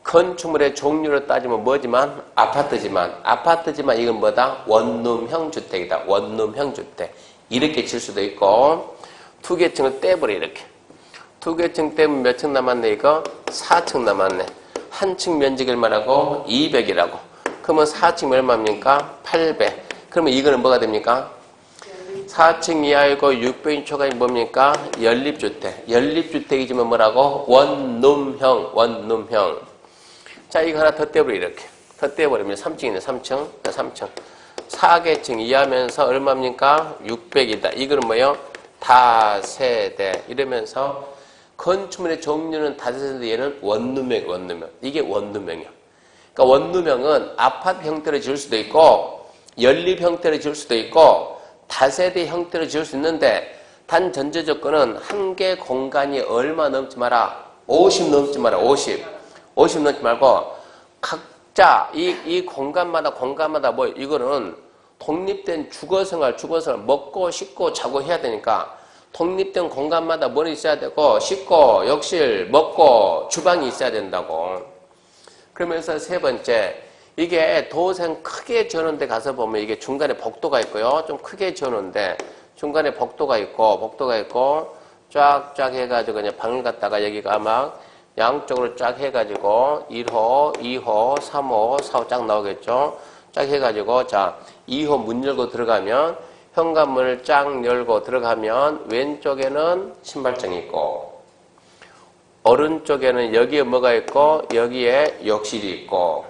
건축물의 종류로 따지면 뭐지만? 아파트지만 이건 뭐다? 원룸형 주택이다. 원룸형 주택. 이렇게 질 수도 있고, 두 개 층을 떼버려, 이렇게. 두 개 층 떼면 몇 층 남았네, 이거? 4층 남았네. 한 층 면적을 말하고 200이라고. 그러면 4층 얼마입니까? 800. 그러면 이거는 뭐가 됩니까? 4층 이하이고 600인 초과인 뭡니까? 연립주택. 연립주택이지만 뭐라고? 원룸형. 자, 이거 하나 더 떼버려, 이렇게. 더 떼버리면 3층이네, 3층. 4개층 이하면서 얼마입니까? 600이다. 이거는 뭐예요? 다세대. 이러면서 건축물의 종류는 다세대, 얘는 원룸형. 이게 원룸형이야. 그러니까 원룸형은 아파트 형태로 지을 수도 있고, 연립 형태로 지을 수도 있고, 다세대 형태로 지을 수 있는데, 단 전제 조건은 한 개 공간이 얼마 넘지 마라? 50 넘지 마라. 50 넘지 말고, 각자 이 공간마다 뭐 이거는 독립된 주거생활 먹고 씻고 자고 해야 되니까 독립된 공간마다 뭐는 있어야 되고 씻고 욕실 먹고 주방이 있어야 된다고. 그러면서 세 번째, 이게 도생 크게 지어놓은 데 가서 보면 이게 중간에 복도가 있고요. 좀 크게 지어놓은데 중간에 복도가 있고 쫙 해가지고 그냥 방을 갖다가 여기가 막 양쪽으로 쫙 해가지고 1호, 2호, 3호, 4호 쫙 나오겠죠. 쫙 해가지고 자 2호 문 열고 들어가면 현관문을 쫙 열고 들어가면 왼쪽에는 신발장이 있고 오른쪽에는 여기에 뭐가 있고 여기에 욕실이 있고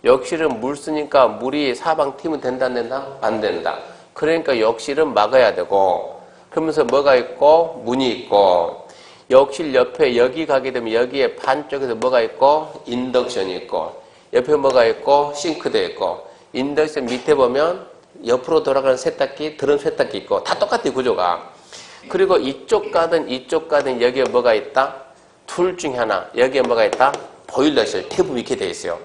욕실은 물 쓰니까 물이 사방 튀면 된다 안 된다? 안 된다. 그러니까 욕실은 막아야 되고 그러면서 뭐가 있고 문이 있고 욕실 옆에 여기 가게 되면 여기에 반쪽에서 뭐가 있고 인덕션이 있고 옆에 뭐가 있고 싱크대 있고 인덕션 밑에 보면 옆으로 돌아가는 세탁기, 드럼 세탁기 있고 다 똑같아 구조가. 그리고 이쪽 가든 여기에 뭐가 있다? 둘 중에 하나 여기에 뭐가 있다? 보일러실, 탭이 이렇게 돼 있어요.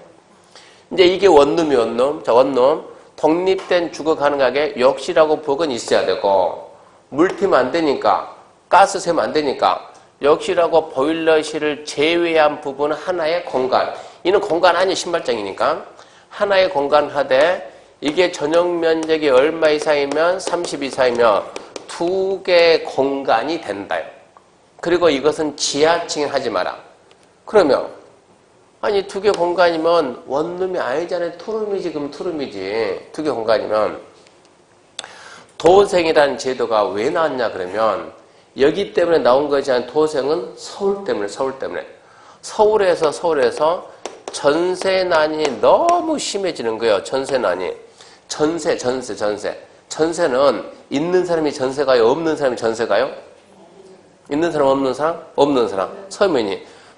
이제 이게 원룸이 자 원룸 독립된 주거 가능하게 욕실하고 부엌은 있어야 되고 물 튀면 안 되니까 가스 새면 안 되니까 욕실하고 보일러실을 제외한 부분은 하나의 공간. 이는 공간 아니 신발장이니까 하나의 공간 하되 이게 전용 면적이 얼마 이상이면 30 이상이면 두 개의 공간이 된다. 그리고 이것은 지하층에 하지 마라. 그러면 아니 두 개 공간이면 원룸이 아니잖아요. 투룸이지. 그럼 투룸이지. 두 개 공간이면 도생이라는 제도가 왜 나왔냐 그러면 여기 때문에 나온 거지 않은 도생은 서울 때문에 서울에서 전세난이 너무 심해지는 거예요. 전세난이. 전세는 있는 사람이 전세가요? 없는 사람이 전세가요? 있는 사람 없는 사람? 없는 사람.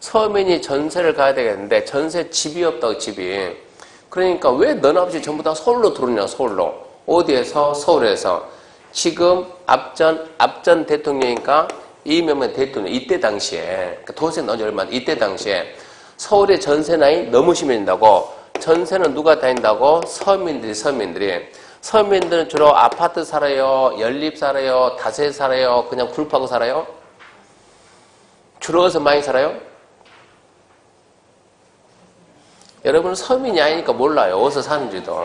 서민이 전세를 가야 되겠는데 전세 집이 없다고 집이. 그러니까 왜 너나 없이 전부 다 서울로 들어오냐 서울로. 어디에서? 서울에서. 지금 앞전 대통령이니까 이명박 대통령 이때 당시에 그러니까 도세 나온 지 얼마 이때 당시에 서울의 전세난이 너무 심해진다고. 전세는 누가 다닌다고? 서민들은 주로 아파트 살아요? 연립 살아요? 다세 살아요? 그냥 굴파고 살아요? 주로 어디서 많이 살아요? 여러분은 서민이 아니니까 몰라요. 어디서 사는지도.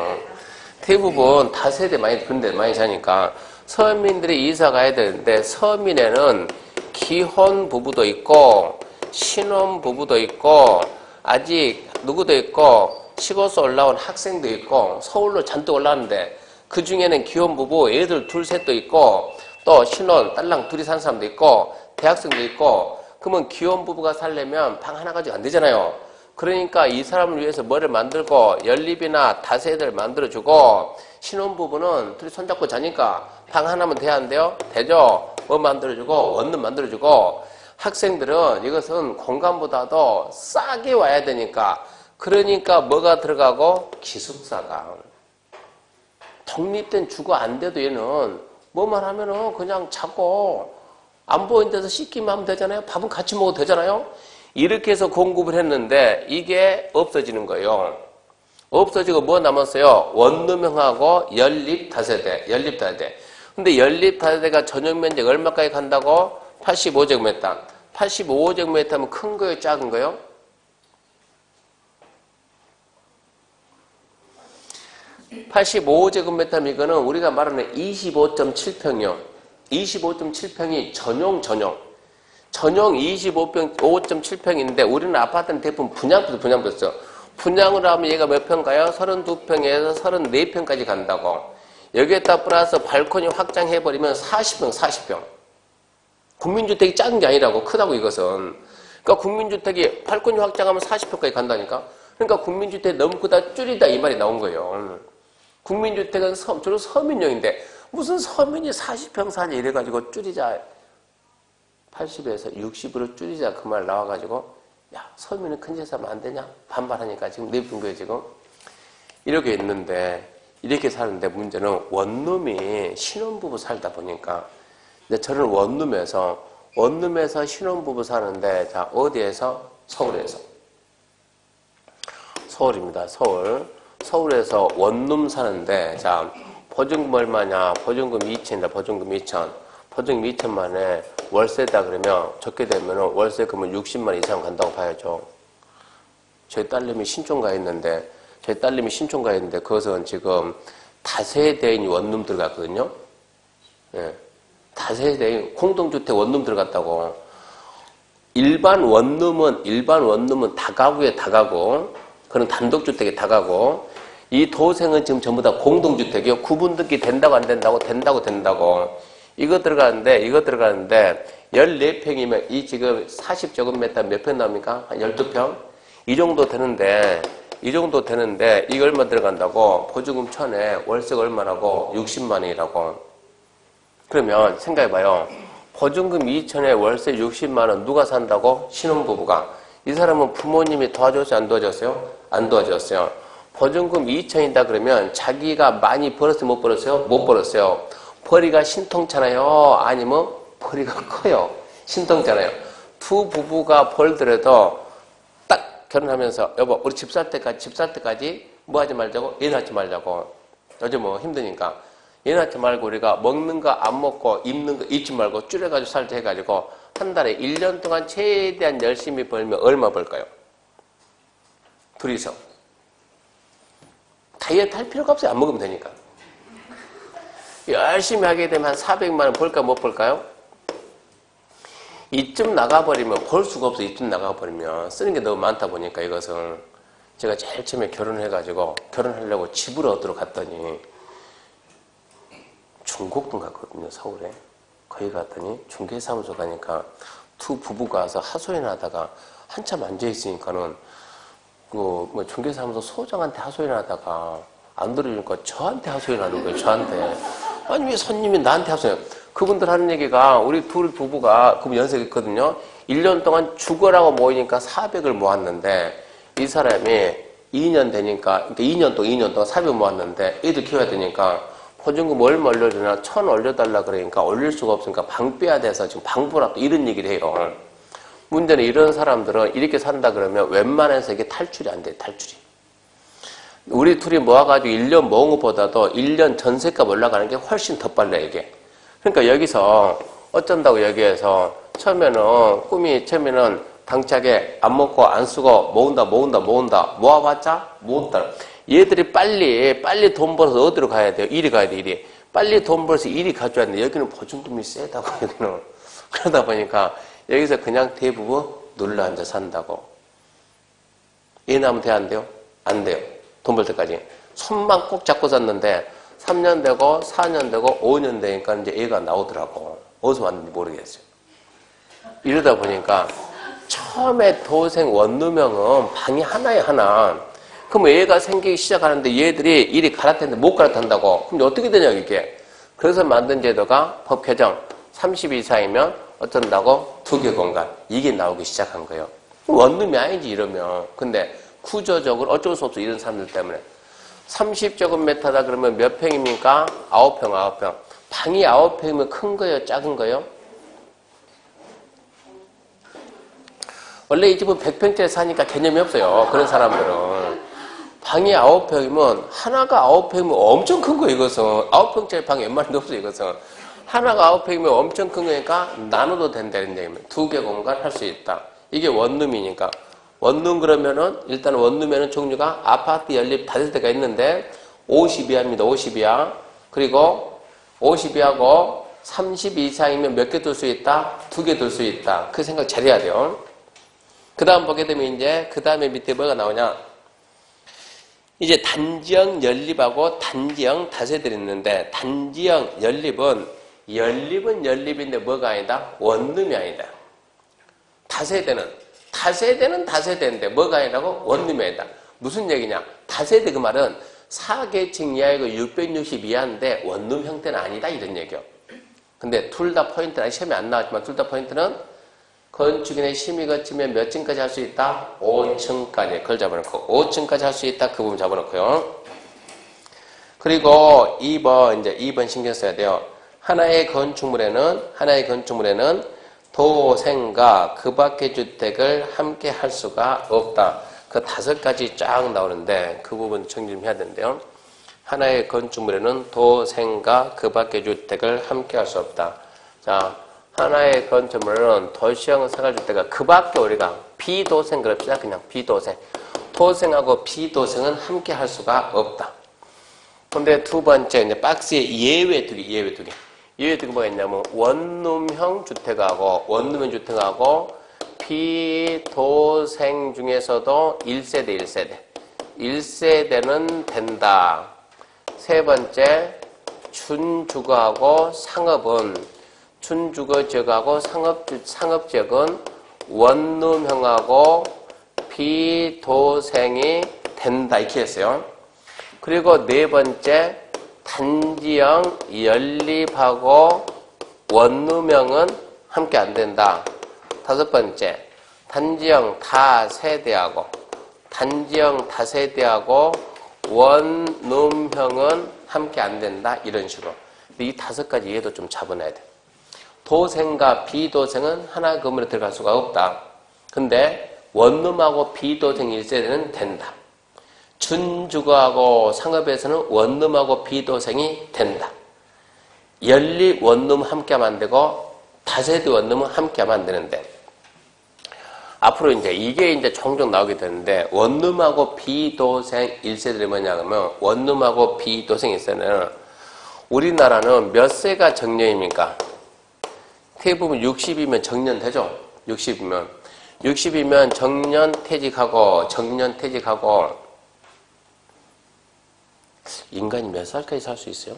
대부분 다세대 그런데 많이 사니까 서민들이 이사 가야 되는데 서민에는 기혼 부부도 있고 신혼 부부도 있고 아직 누구도 있고 시골에서 올라온 학생도 있고 서울로 잔뜩 올라왔는데 그 중에는 기혼 부부 애들 둘 셋도 있고 또 신혼 딸랑 둘이 사는 사람도 있고 대학생도 있고 그러면 기혼 부부가 살려면 방 하나 가지고 안 되잖아요. 그러니까 이 사람을 위해서 뭐를 만들고 연립이나 다세대를 만들어주고 신혼부부는 둘이 손잡고 자니까 방 하나면 돼야 안 돼요? 되죠? 뭐 만들어주고 원룸 만들어주고 학생들은 이것은 공간보다도 싸게 와야 되니까 그러니까 뭐가 들어가고 기숙사가 독립된 주거 안 돼도 얘는 뭐만 하면은 그냥 자고 안 보이는 데서 씻기만 하면 되잖아요. 밥은 같이 먹어도 되잖아요. 이렇게 해서 공급을 했는데 이게 없어지는 거예요. 없어지고 뭐 남았어요? 원룸형하고 연립 다세대. 근데 연립 다세대가 전용 면적 얼마까지 간다고? 85제곱미터. 85제곱미터면 큰 거예요? 작은 거예요? (85제곱미터) 이거는 우리가 말하는 25.7평이요. 25.7평이 전용 25.7평인데 우리는 아파트는 대부분 분양부였어. 분양으로 하면 얘가 몇 평가요? 32평에서 34평까지 간다고. 여기에다 플러스 발코니 확장해버리면 40평. 국민주택이 작은 게 아니라고. 크다고 이것은. 그러니까 국민주택이 발코니 확장하면 40평까지 간다니까. 그러니까 국민주택이 너무 크다 줄이다 이 말이 나온 거예요. 국민주택은 주로 서민용인데 무슨 서민이 40평 사냐 이래가지고 줄이자. 80에서 60으로 줄이자 그 말 나와가지고 야 서민은 큰 집 사면 안 되냐 반발하니까 지금 내분 거예요 지금. 이렇게 있는데 이렇게 사는데 문제는 원룸이 신혼부부 살다 보니까 이제 저는 원룸에서 신혼부부 사는데 자 어디에서? 서울입니다. 서울. 서울에서 원룸 사는데, 자, 보증금 얼마냐? 보증금 2천이다. 보증금 2천. 보증금 2천만에 월세다 그러면 적게 되면 월세금은 60만 이상 간다고 봐야죠. 저희 딸내미 신촌가에 있는데, 그것은 지금 다세대인 원룸 들어갔거든요. 예. 다세대인 공동주택 원룸 들어갔다고. 일반 원룸은 다가구에 다가구. 그런 단독주택에 다가구. 이 도생은 지금 전부 다 공동주택이요. 구분등기 된다고 안 된다고? 된다고. 이거 들어가는데 14평이면 이 지금 40제곱미터 몇 평 나옵니까? 한 12평? 이 정도 되는데 이거 얼마 들어간다고? 보증금 1,000에 월세가 얼마라고? 60만 원이라고. 그러면 생각해봐요. 보증금 2천에 월세 60만 원 누가 산다고? 신혼부부가. 이 사람은 부모님이 도와줬어요? 안 도와줬어요? 안 도와줬어요. 보증금 2천이다 그러면 자기가 많이 벌었어요? 못 벌었어요? 못 벌었어요. 벌이가 신통찮아요? 아니면 벌이가 커요? 신통찮아요. 두 부부가 벌더라도 딱 결혼하면서 여보 우리 집 살 때까지 뭐 하지 말자고? 일 하지 말자고. 요즘 뭐 힘드니까. 일 하지 말고 우리가 먹는 거 안 먹고 입는 거 입지 말고 줄여가지고 살자 해가지고 한 달에 1년 동안 최대한 열심히 벌면 얼마 벌까요? 둘이서. 다이어트 할 필요가 없어요. 안 먹으면 되니까. 열심히 하게 되면 한 400만 원 벌까 못 벌까요? 이쯤 나가버리면 벌 수가 없어요. 이쯤 나가버리면 쓰는 게 너무 많다 보니까 이것은 제가 제일 처음에 결혼해가지고 결혼하려고 집을 얻으러 갔더니 중곡동 갔거든요. 서울에. 거기 갔더니 중개사무소 가니까 두 부부가 와서 하소연 하다가 한참 앉아있으니까는 뭐 중개사무소 소장한테 하소연 하다가 안 들으니까 저한테 하소연 하는 거예요. 저한테. 아니 왜 손님이 나한테 하소연. 그분들 하는 얘기가 우리 둘 부부가 그분 연세가 있거든요. 1년 동안 죽어라고 모이니까 400을 모았는데 이 사람이 2년 되니까 그러니까 2년 동안 400 모았는데 애들 키워야 되니까 보증금 얼마 올려주나 1,000 올려달라 그러니까 올릴 수가 없으니까 방 빼야 돼서 지금 방 보라 또 이런 얘기를 해요. 문제는 이런 사람들은 이렇게 산다 그러면 웬만해서 이게 탈출이 안 돼요. 탈출이. 우리 둘이 모아가지고 1년 모은 것보다도 1년 전세값 올라가는 게 훨씬 더 빨라 이게. 그러니까 여기서 어쩐다고 여기에서 처음에는 당차게 안 먹고 안 쓰고 모은다 모아봤자 모은다. 얘들이 빨리 돈 벌어서 어디로 가야 돼요? 이리 가야 돼 이리. 빨리 돈 벌어서 이리 가져야 되는데 여기는 보증금이 세다고 여기는. 그러다 보니까 여기서 그냥 대부분 눌러앉아 산다고. 애 낳으면 돼 안 돼요? 안 돼요. 돈 벌 때까지. 손만 꼭 잡고 샀는데 3년 되고 4년 되고 5년 되니까 이제 애가 나오더라고. 어디서 왔는지 모르겠어요. 이러다 보니까 처음에 도생 원룸형은 방이 하나에 하나. 그럼 애가 생기기 시작하는데 얘들이 일이 갈아탔는데 못 갈아탄다고. 그럼 어떻게 되냐 이게. 그래서 만든 제도가 법 개정 30 이상이면 어쩐다고? 2개 공간. 이게 나오기 시작한 거예요. 원룸이 아니지 이러면. 근데 구조적으로 어쩔 수 없어 이런 사람들 때문에. 30제곱미터다 그러면 몇 평입니까? 9평. 방이 9평이면 큰 거예요? 작은 거예요? 원래 이 집은 100평짜리 사니까 개념이 없어요. 그런 사람들은. 방이 9평이면 하나가 9평이면 엄청 큰 거예요. 이것은. 9평짜리 방이 웬만한데 없어요. 이것은. 하나가 9평이면 엄청 큰 거니까 나눠도 된다는 얘기입니다. 2개 공간 할 수 있다. 이게 원룸이니까. 원룸 그러면은 일단 원룸에는 종류가 아파트 연립 다세대가 있는데 52합니다. 52하. 그리고 52하고 30 이상이면 몇 개 둘 수 있다? 2개 둘 수 있다. 그 생각 잘 해야 돼요. 그 다음 보게 되면 이제 그 다음에 밑에 뭐가 나오냐? 이제 단지형 연립하고 단지형 다세대를 있는데 단지형 연립은 연립인데 뭐가 아니다? 원룸이 아니다. 다세대는 다세대인데 뭐가 아니라고? 원룸이 아니다. 무슨 얘기냐? 다세대 그 말은 4계층 이하이고 660 이하인데 원룸 형태는 아니다 이런 얘기요. 근데 둘 다 포인트는 시험에 안 나왔지만 둘 다 포인트는 건축인의 심의 거치면 몇 층까지 할 수 있다? 5층까지. 그걸 잡아놓고 5층까지 할 수 있다. 그 부분 잡아놓고요. 그리고 2번 신경 써야 돼요. 하나의 건축물에는 도생과 그 밖의 주택을 함께 할 수가 없다. 그 5가지 쫙 나오는데 그 부분 정리 좀 해야 되는데요. 하나의 건축물에는 도생과 그 밖의 주택을 함께 할 수 없다. 자, 하나의 건축물은 도시형 생활주택과 그 밖에 우리가 비도생 그럽시다. 그냥 비도생. 도생하고 비도생은 함께 할 수가 없다. 근데 두 번째, 이제 박스에 예외 두 개. 예외 두 개 뭐가 있냐면, 원룸형 주택하고, 비도생 중에서도 1세대. 1세대는 된다. 세 번째, 준주거하고 상업은, 준주거 지역하고 상업 지역은 원룸형하고 비도생이 된다. 이렇게 했어요. 그리고 네 번째, 단지형 연립하고 원룸형은 함께 안 된다. 다섯 번째, 단지형 다세대하고 원룸형은 함께 안 된다. 이런 식으로. 이 5가지 이해도 좀 잡아놔야 돼. 도생과 비도생은 하나 건물에 들어갈 수가 없다. 근데 원룸하고 비도생 1세대는 된다. 준주거하고 상업에서는 원룸하고 비도생이 된다. 연립 원룸 함께하면 안 되고 다세대 원룸은 함께하면 안 되는데, 앞으로 이게 종종 나오게 되는데, 원룸하고 비도생 1세대들이 뭐냐 하면, 원룸하고 비도생 1세대는 우리나라는 몇 세가 정년입니까? 대부분 60이면 정년되죠? 60이면 정년퇴직하고 인간이 몇 살까지 살 수 있어요?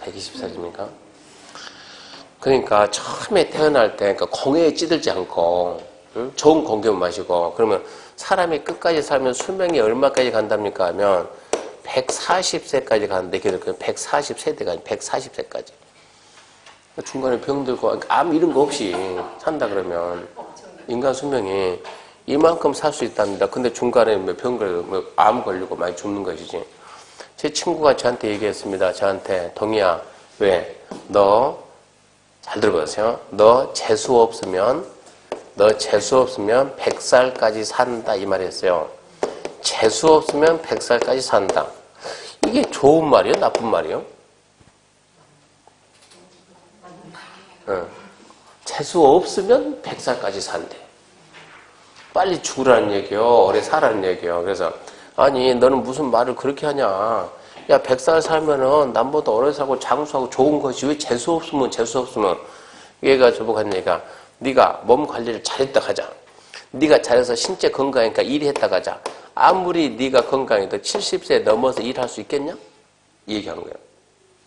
120살입니까? 그러니까 처음에 태어날 때 공해에 찌들지 않고, 응? 좋은 공기만 마시고, 그러면 사람이 끝까지 살면 수명이 얼마까지 간답니까? 하면 140세까지 가는데, 140세대가 아니고 140세까지. 중간에 병들고 암 이런 거 없이 산다 그러면 인간 수명이 이만큼 살 수 있답니다. 근데 중간에 병 걸리고 암 걸리고 많이 죽는 것이지. 제 친구가 저한테 얘기했습니다. 저한테, 동희야, 왜? 너 잘 들어보세요. 너 재수 없으면 100살까지 산다 이 말이었어요. 재수 없으면 100살까지 산다. 이게 좋은 말이에요? 나쁜 말이에요? 재수 없으면 100살까지 산대. 빨리 죽으라는 얘기요. 오래 살라는 얘기요. 그래서, 아니, 너는 무슨 말을 그렇게 하냐. 야, 100살 살면은 남보다 오래 살고 장수하고 좋은 것이 왜 재수 없으면. 얘가 저보고 한 얘기가, 네가 몸 관리를 잘했다 가자. 네가 잘해서 신체 건강하니까 일했다 가자. 아무리 네가 건강해도 70세 넘어서 일할 수 있겠냐? 이 얘기한 거예요.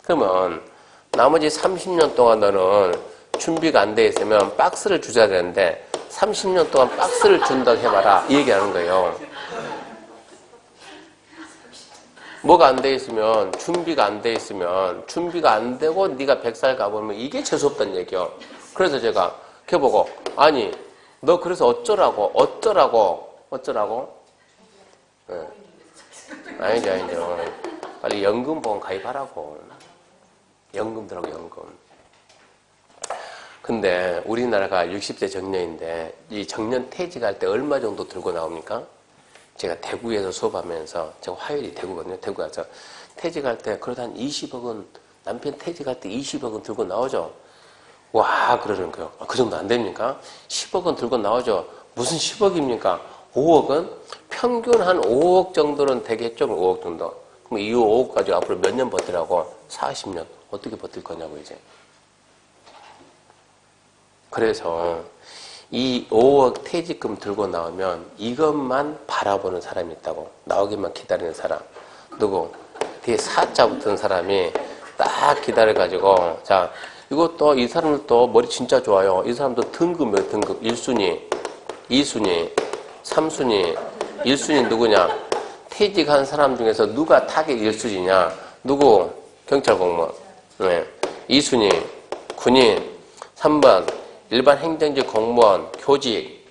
그러면 나머지 30년 동안 너는 준비가 안 돼 있으면 박스를 주셔야 되는데 30년 동안 박스를 준다고 해봐라. 이 얘기하는 거예요. 뭐가 안 돼 있으면, 준비가 안 돼 있으면, 준비가 안 되고 네가 100살 가보면 이게 재수없다는 얘기요. 그래서 제가 걔보고, 아니, 너 그래서 어쩌라고? 네. 아니죠. 빨리 연금보험 가입하라고. 연금 들어가고 연금. 근데 우리나라가 60세 정년인데 이 정년 퇴직할 때 얼마 정도 들고 나옵니까? 제가 대구에서 수업하면서, 제가 화요일이 대구거든요. 대구 가서 퇴직할 때 그래도 한 20억은, 남편 퇴직할 때 20억은 들고 나오죠. 와, 그러는 거예요. 그 정도 안 됩니까? 10억은 들고 나오죠. 무슨 10억입니까? 5억은? 평균 한 5억 정도는 되겠죠. 5억 정도. 그럼 이 5억 가지고 앞으로 몇 년 버티라고? 40년. 어떻게 버틸 거냐고, 이제. 그래서 이 5억 퇴직금 들고 나오면 이것만 바라보는 사람이 있다고. 나오기만 기다리는 사람. 누구? 뒤에 사자 붙은 사람이 딱 기다려가지고, 자, 이것도, 이 사람들도 머리 진짜 좋아요. 이 사람도 등급 몇 등급? 1순위, 2순위, 3순위. 1순위 누구냐? 퇴직한 사람 중에서 누가 타겟 1순위냐? 누구? 경찰 공무원. 네. 2순위, 군인. 3번, 일반 행정직 공무원, 교직.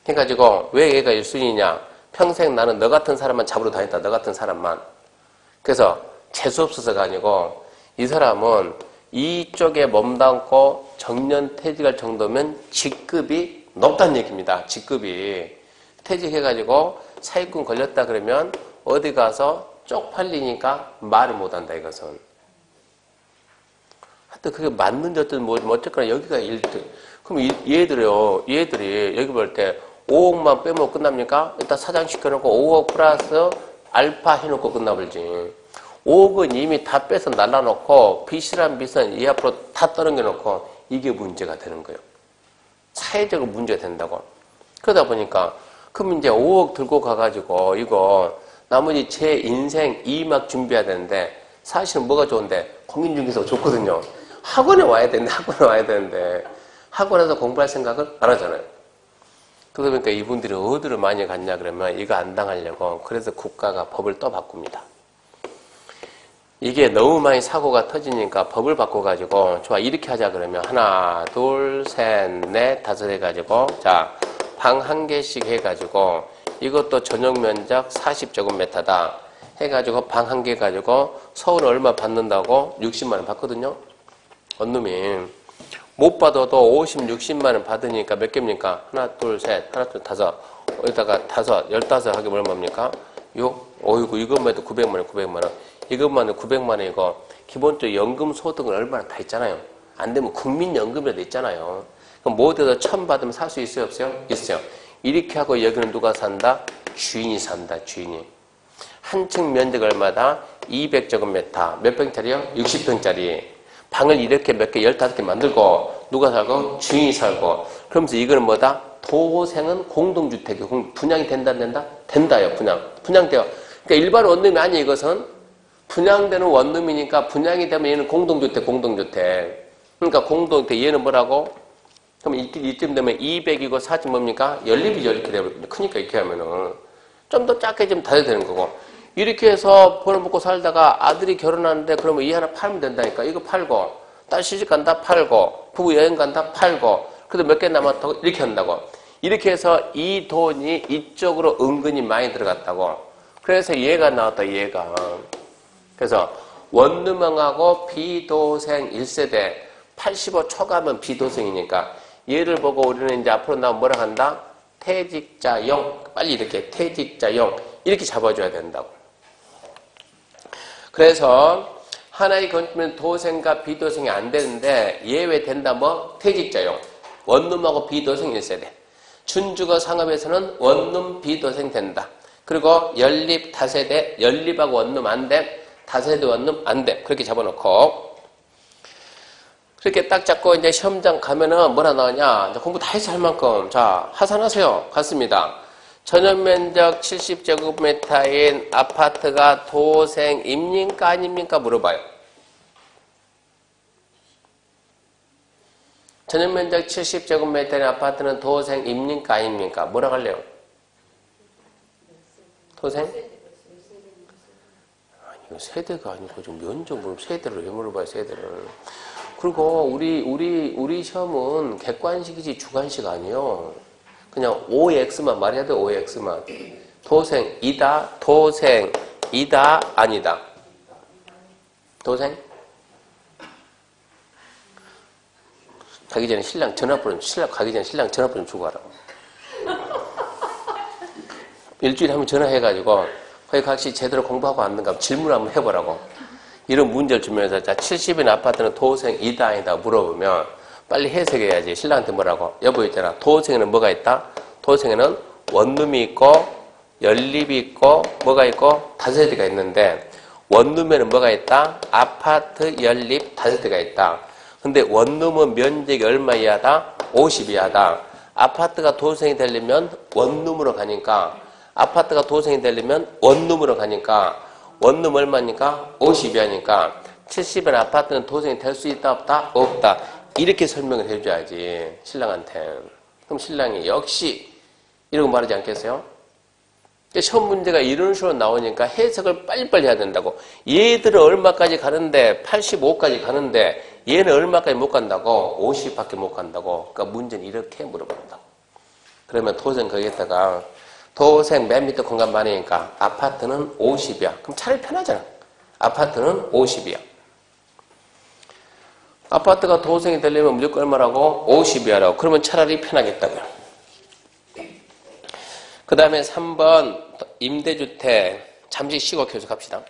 해가지고, 왜 얘가 1순위냐? 평생 나는 너 같은 사람만 잡으러 다녔다. 너 같은 사람만. 그래서 재수 없어서가 아니고, 이 사람은 이쪽에 몸담고 정년 퇴직할 정도면 직급이 높다는 얘기입니다. 직급이. 퇴직해가지고 사기꾼 걸렸다 그러면 어디 가서 쪽팔리니까 말을 못한다 이것은. 하여튼 그게 맞는지 어쨌든 뭐 어쨌거나 여기가 1등. 그럼 얘들이 여기 볼 때 5억만 빼면 끝납니까? 일단 사장 시켜놓고 5억 플러스 알파 해놓고 끝나버리지. 5억은 이미 다 빼서 날라놓고 빚이란 빚은 이 앞으로 다 떨어져놓고 이게 문제가 되는 거예요. 사회적으로 문제가 된다고. 그러다 보니까 그럼 이제 5억 들고 가가지고 이거 나머지 제 인생 2막 준비해야 되는데 사실은 뭐가 좋은데 공인중개사가 좋거든요. 학원에 와야 되는데 학원에서 공부할 생각을 안 하잖아요. 그러다 보니까 이분들이 어디를 많이 갔냐 그러면 이거 안 당하려고 그래서 국가가 법을 또 바꿉니다. 이게 너무 많이 사고가 터지니까 법을 바꿔가지고 좋아 이렇게 하자 그러면 하나 둘 셋 넷 다섯 해가지고 자 방 한 개씩 해가지고 이것도 전용 면적 40제곱미터다 해가지고 방 한 개 가지고 서울 얼마 받는다고 60만 원 받거든요. 원룸이 못 받아도 50, 60만 원 받으니까 몇 개입니까? 하나 둘 셋 하나 둘 다섯 여기다가 다섯 15 하게 얼마입니까? 어이구 이것만 해도 900만 원 900만 원 이것만 해도 900만 원이고 기본적으로 연금 소득은 얼마나 다 있잖아요. 안 되면 국민연금이라도 있잖아요. 그럼 모두에서 1000 받으면 살 수 있어요 없어요? 있어요. 이렇게 하고 여기는 누가 산다? 주인이 산다. 주인이. 한 층 면적 얼마다? 200제곱미터. 몇 평짜리요? 60평짜리. 방을 이렇게 몇 개, 15개 만들고 누가 살고? 주인이 살고. 그러면서 이거는 뭐다? 도생은 공동주택이 분양이 된다 안 된다? 된다요. 분양돼요. 그러니까 일반 원룸이 아니에요. 이것은 분양되는 원룸이니까 분양이 되면 얘는 공동주택. 그러니까 공동주택 얘는 뭐라고? 그럼 이쯤 되면 200이고 4지 뭡니까? 연립이죠. 이렇게 되면. 크니까 이렇게 하면은. 좀 더 작게 좀 다져야 되는 거고. 이렇게 해서 벌어먹고 살다가 아들이 결혼하는데 그러면 이 하나 팔면 된다니까. 이거 팔고, 딸 시집 간다 팔고, 부부 여행 간다 팔고, 그래도 몇 개 남았다고 이렇게 한다고. 이렇게 해서 이 돈이 이쪽으로 은근히 많이 들어갔다고. 그래서 얘가 나왔다, 얘가. 그래서 원룸형하고 비도생 1세대 85 초과하면 비도생이니까 얘를 보고 우리는 이제 앞으로 나오면 뭐라 한다? 퇴직자용. 빨리 이렇게 퇴직자용. 이렇게 잡아줘야 된다고. 그래서 하나의 건축물은 도생과 비도생이 안 되는데 얘 왜 된다? 뭐? 퇴직자용. 원룸하고 비도생 1세대. 준주거 상업에서는 원룸 비도생 된다. 그리고 연립 다세대. 연립하고 원룸 안 돼. 다세대 원룸 안 돼. 그렇게 잡아놓고 그렇게 딱 잡고 이제 시험장 가면은 뭐라 나오냐? 공부 다 해서 할 만큼. 자, 하산하세요. 갔습니다. 전용 면적 70제곱미터인 아파트가 도생입니까? 아닙니까? 물어봐요. 전용 면적 70제곱미터인 아파트는 도생입니까? 아닙니까? 뭐라 할래요? 도생? 아니, 이거 세대가 아니고 좀 면적 물으면 세대를 왜 물어봐요, 세대를. 그리고 우리 시험은 객관식이지 주관식 아니에요. 그냥 OX만 말해야 돼, OX만. 도생이다, 도생이다, 아니다. 도생? 가기 전에 신랑 전화번호 좀 주고 가라고. 일주일에 한 번 전화해가지고 거기 각시 제대로 공부하고 왔는가 질문 한번 해보라고. 이런 문제를 주면서 자 70인 아파트는 도생이다 아니다 물어보면 빨리 해석해야지. 신랑한테 뭐라고? 여보 있잖아. 도생에는 뭐가 있다? 도생에는 원룸이 있고 연립이 있고 뭐가 있고 다세대가 있는데 원룸에는 뭐가 있다? 아파트 연립 다세대가 있다. 근데 원룸은 면적이 얼마 이하다? 50 이하다. 아파트가 도생이 되려면 원룸으로 가니까 아파트가 도생이 되려면 원룸으로 가니까 원룸 얼마니까? 50 이하니까 70인 아파트는 도생이 될 수 있다 없다? 없다. 이렇게 설명을 해줘야지 신랑한테. 그럼 신랑이 역시 이러고 말하지 않겠어요? 시험 문제가 이런 식으로 나오니까 해석을 빨리빨리 해야 된다고. 얘들은 얼마까지 가는데 85까지 가는데 얘는 얼마까지 못 간다고? 50밖에 못 간다고. 그러니까 문제는 이렇게 물어본다고. 그러면 도생 거기에다가 도생 맨 밑에 공간 많으니까 아파트는 50이야. 그럼 차라리 편하잖아. 아파트는 50이야. 아파트가 도생이 되려면 무조건 얼마라고? 50이야라고. 그러면 차라리 편하겠다고요. 다음에 3번 임대주택 잠시 쉬고 계속합시다.